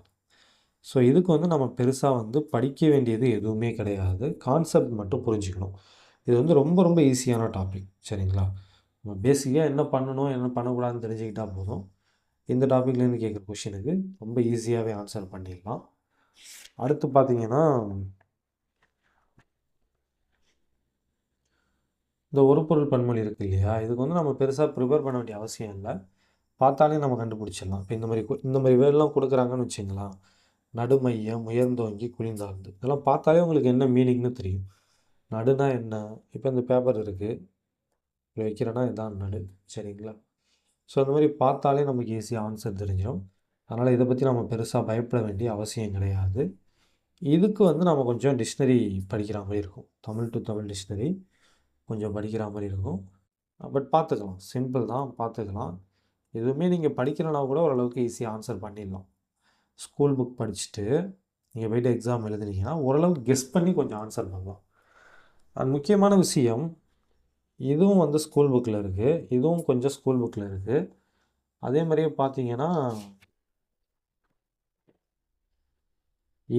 ஸோ இதுக்கு நம்ம பெருசாக படிக்க வேண்டியது எதுவுமே கிடையாது, கான்செப்ட் மட்டும் புரிஞ்சுக்கணும். இது ரொம்ப ரொம்ப ஈஸியான டாபிக், சரிங்களா? நம்ம பேசிக்காக என்ன பண்ணணும் என்ன பண்ணக்கூடாதுன்னு தெரிஞ்சுக்கிட்டால் போதும், இந்த டாப்பிக்லேருந்து கேட்குற கொஷினுக்கு ரொம்ப ஈஸியாகவே ஆன்சர் பண்ணிடலாம். அடுத்து பார்த்தீங்கன்னா இந்த ஒரு பொருள் பன்மொழி இருக்குது இல்லையா? இதுக்கு நம்ம பெருசாக ப்ரிப்பேர் பண்ண வேண்டிய அவசியம் இல்லை, பார்த்தாலே நம்ம கண்டுபிடிச்சிடலாம். இப்போ இந்த மாதிரி வேர்டெலாம் கொடுக்குறாங்கன்னு வச்சுங்களா, நடுமையம், உயர்ந்தோங்கி, குனிந்தாழ்ந்து, இதெல்லாம் பார்த்தாலே உங்களுக்கு என்ன மீனிங்னு தெரியும். நடுனா என்ன? இப்போ இந்த பேப்பர் இருக்குது, இப்படி வைக்கிறேன்னா இதுதான் நடு, சரிங்களா? ஸோ அந்த மாதிரி பார்த்தாலே நமக்கு ஈஸியாக ஆன்சர் தெரிஞ்சிடும். அதனால் இதை பற்றி நம்ம பெருசாக பயப்பட வேண்டிய அவசியம் கிடையாது. இதுக்கு நம்ம கொஞ்சம் டிக்ஷனரி படிக்கிற மாதிரி இருக்கும், தமிழ் டு தமிழ் டிக்ஷனரி கொஞ்சம் படிக்கிற மாதிரி இருக்கும். பட் பார்த்துக்கலாம், சிம்பிள் தான், பார்த்துக்கலாம். எதுவுமே நீங்கள் படிக்கலைன்னா கூட ஓரளவுக்கு ஈஸியாக ஆன்சர் பண்ணிடலாம். ஸ்கூல் புக் படிச்சுட்டு நீங்கள் போய்ட்டு எக்ஸாம் எழுதுனீங்கன்னா ஓரளவுக்கு கெஸ் பண்ணி கொஞ்சம் ஆன்சர் பண்ணலாம். அது முக்கியமான விஷயம், இதுவும் ஸ்கூல் புக்கில் இருக்குது, இதுவும் கொஞ்சம் ஸ்கூல் புக்கில் இருக்குது. அதே மாதிரியே பார்த்தீங்கன்னா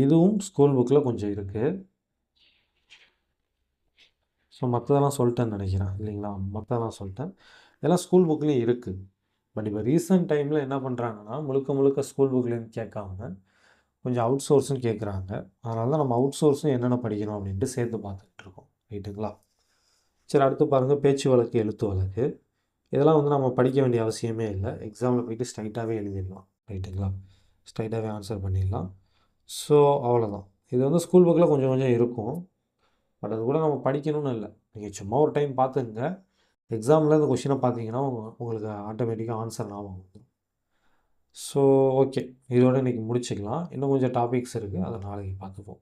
இதுவும் ஸ்கூல் புக்கில் கொஞ்சம் இருக்குது. ஸோ மற்றதெல்லாம் சொல்லிட்டேன்னு நினைக்கிறேன் இல்லைங்களா? மற்றதெல்லாம் சொல்லிட்டேன், இதெல்லாம் ஸ்கூல் புக்லேயும் இருக்குது. பட் இப்போ ரீசெண்ட் டைமில் என்ன பண்ணுறாங்கன்னா முழுக்க ஸ்கூல் புக்லேருந்து கேட்காம கொஞ்சம் அவுட் சோர்ஸும் கேட்குறாங்க. அதனால தான் நம்ம அவுட் சோர்ஸும் என்னென்ன படிக்கணும் அப்படின்ட்டு சேர்த்து பார்த்துக்கிட்டு இருக்கோம், ரைட்டுங்களா? சரி, அடுத்து பாருங்கள் பேச்சு வழக்கு, எழுத்து வழக்கு. இதெல்லாம் நம்ம படிக்க வேண்டிய அவசியமே இல்லை, எக்ஸாமில் போய்ட்டு ஸ்ட்ரைட்டாகவே எழுதிடலாம், ரைட்டுங்களா? ஸ்ட்ரைட்டாகவே ஆன்சர் பண்ணிடலாம். ஸோ அவ்வளோதான். இது ஸ்கூல் புக்கில் கொஞ்சம் கொஞ்சம் இருக்கும், பட் அது கூட நம்ம படிக்கணும்னு இல்லை, நீங்கள் சும்மா ஒரு டைம் பார்த்துங்க. எக்ஸாமில் இந்த கொஷினை பார்த்தீங்கன்னா உங்களுக்கு ஆட்டோமேட்டிக்காக ஆன்சர் ஞாபகம் வந்துடும். ஸோ ஓகே, இதோட இன்றைக்கி முடிச்சுக்கலாம். இன்னும் கொஞ்சம் டாபிக்ஸ் இருக்குது, அதை நாளைக்கு பார்த்துப்போம்.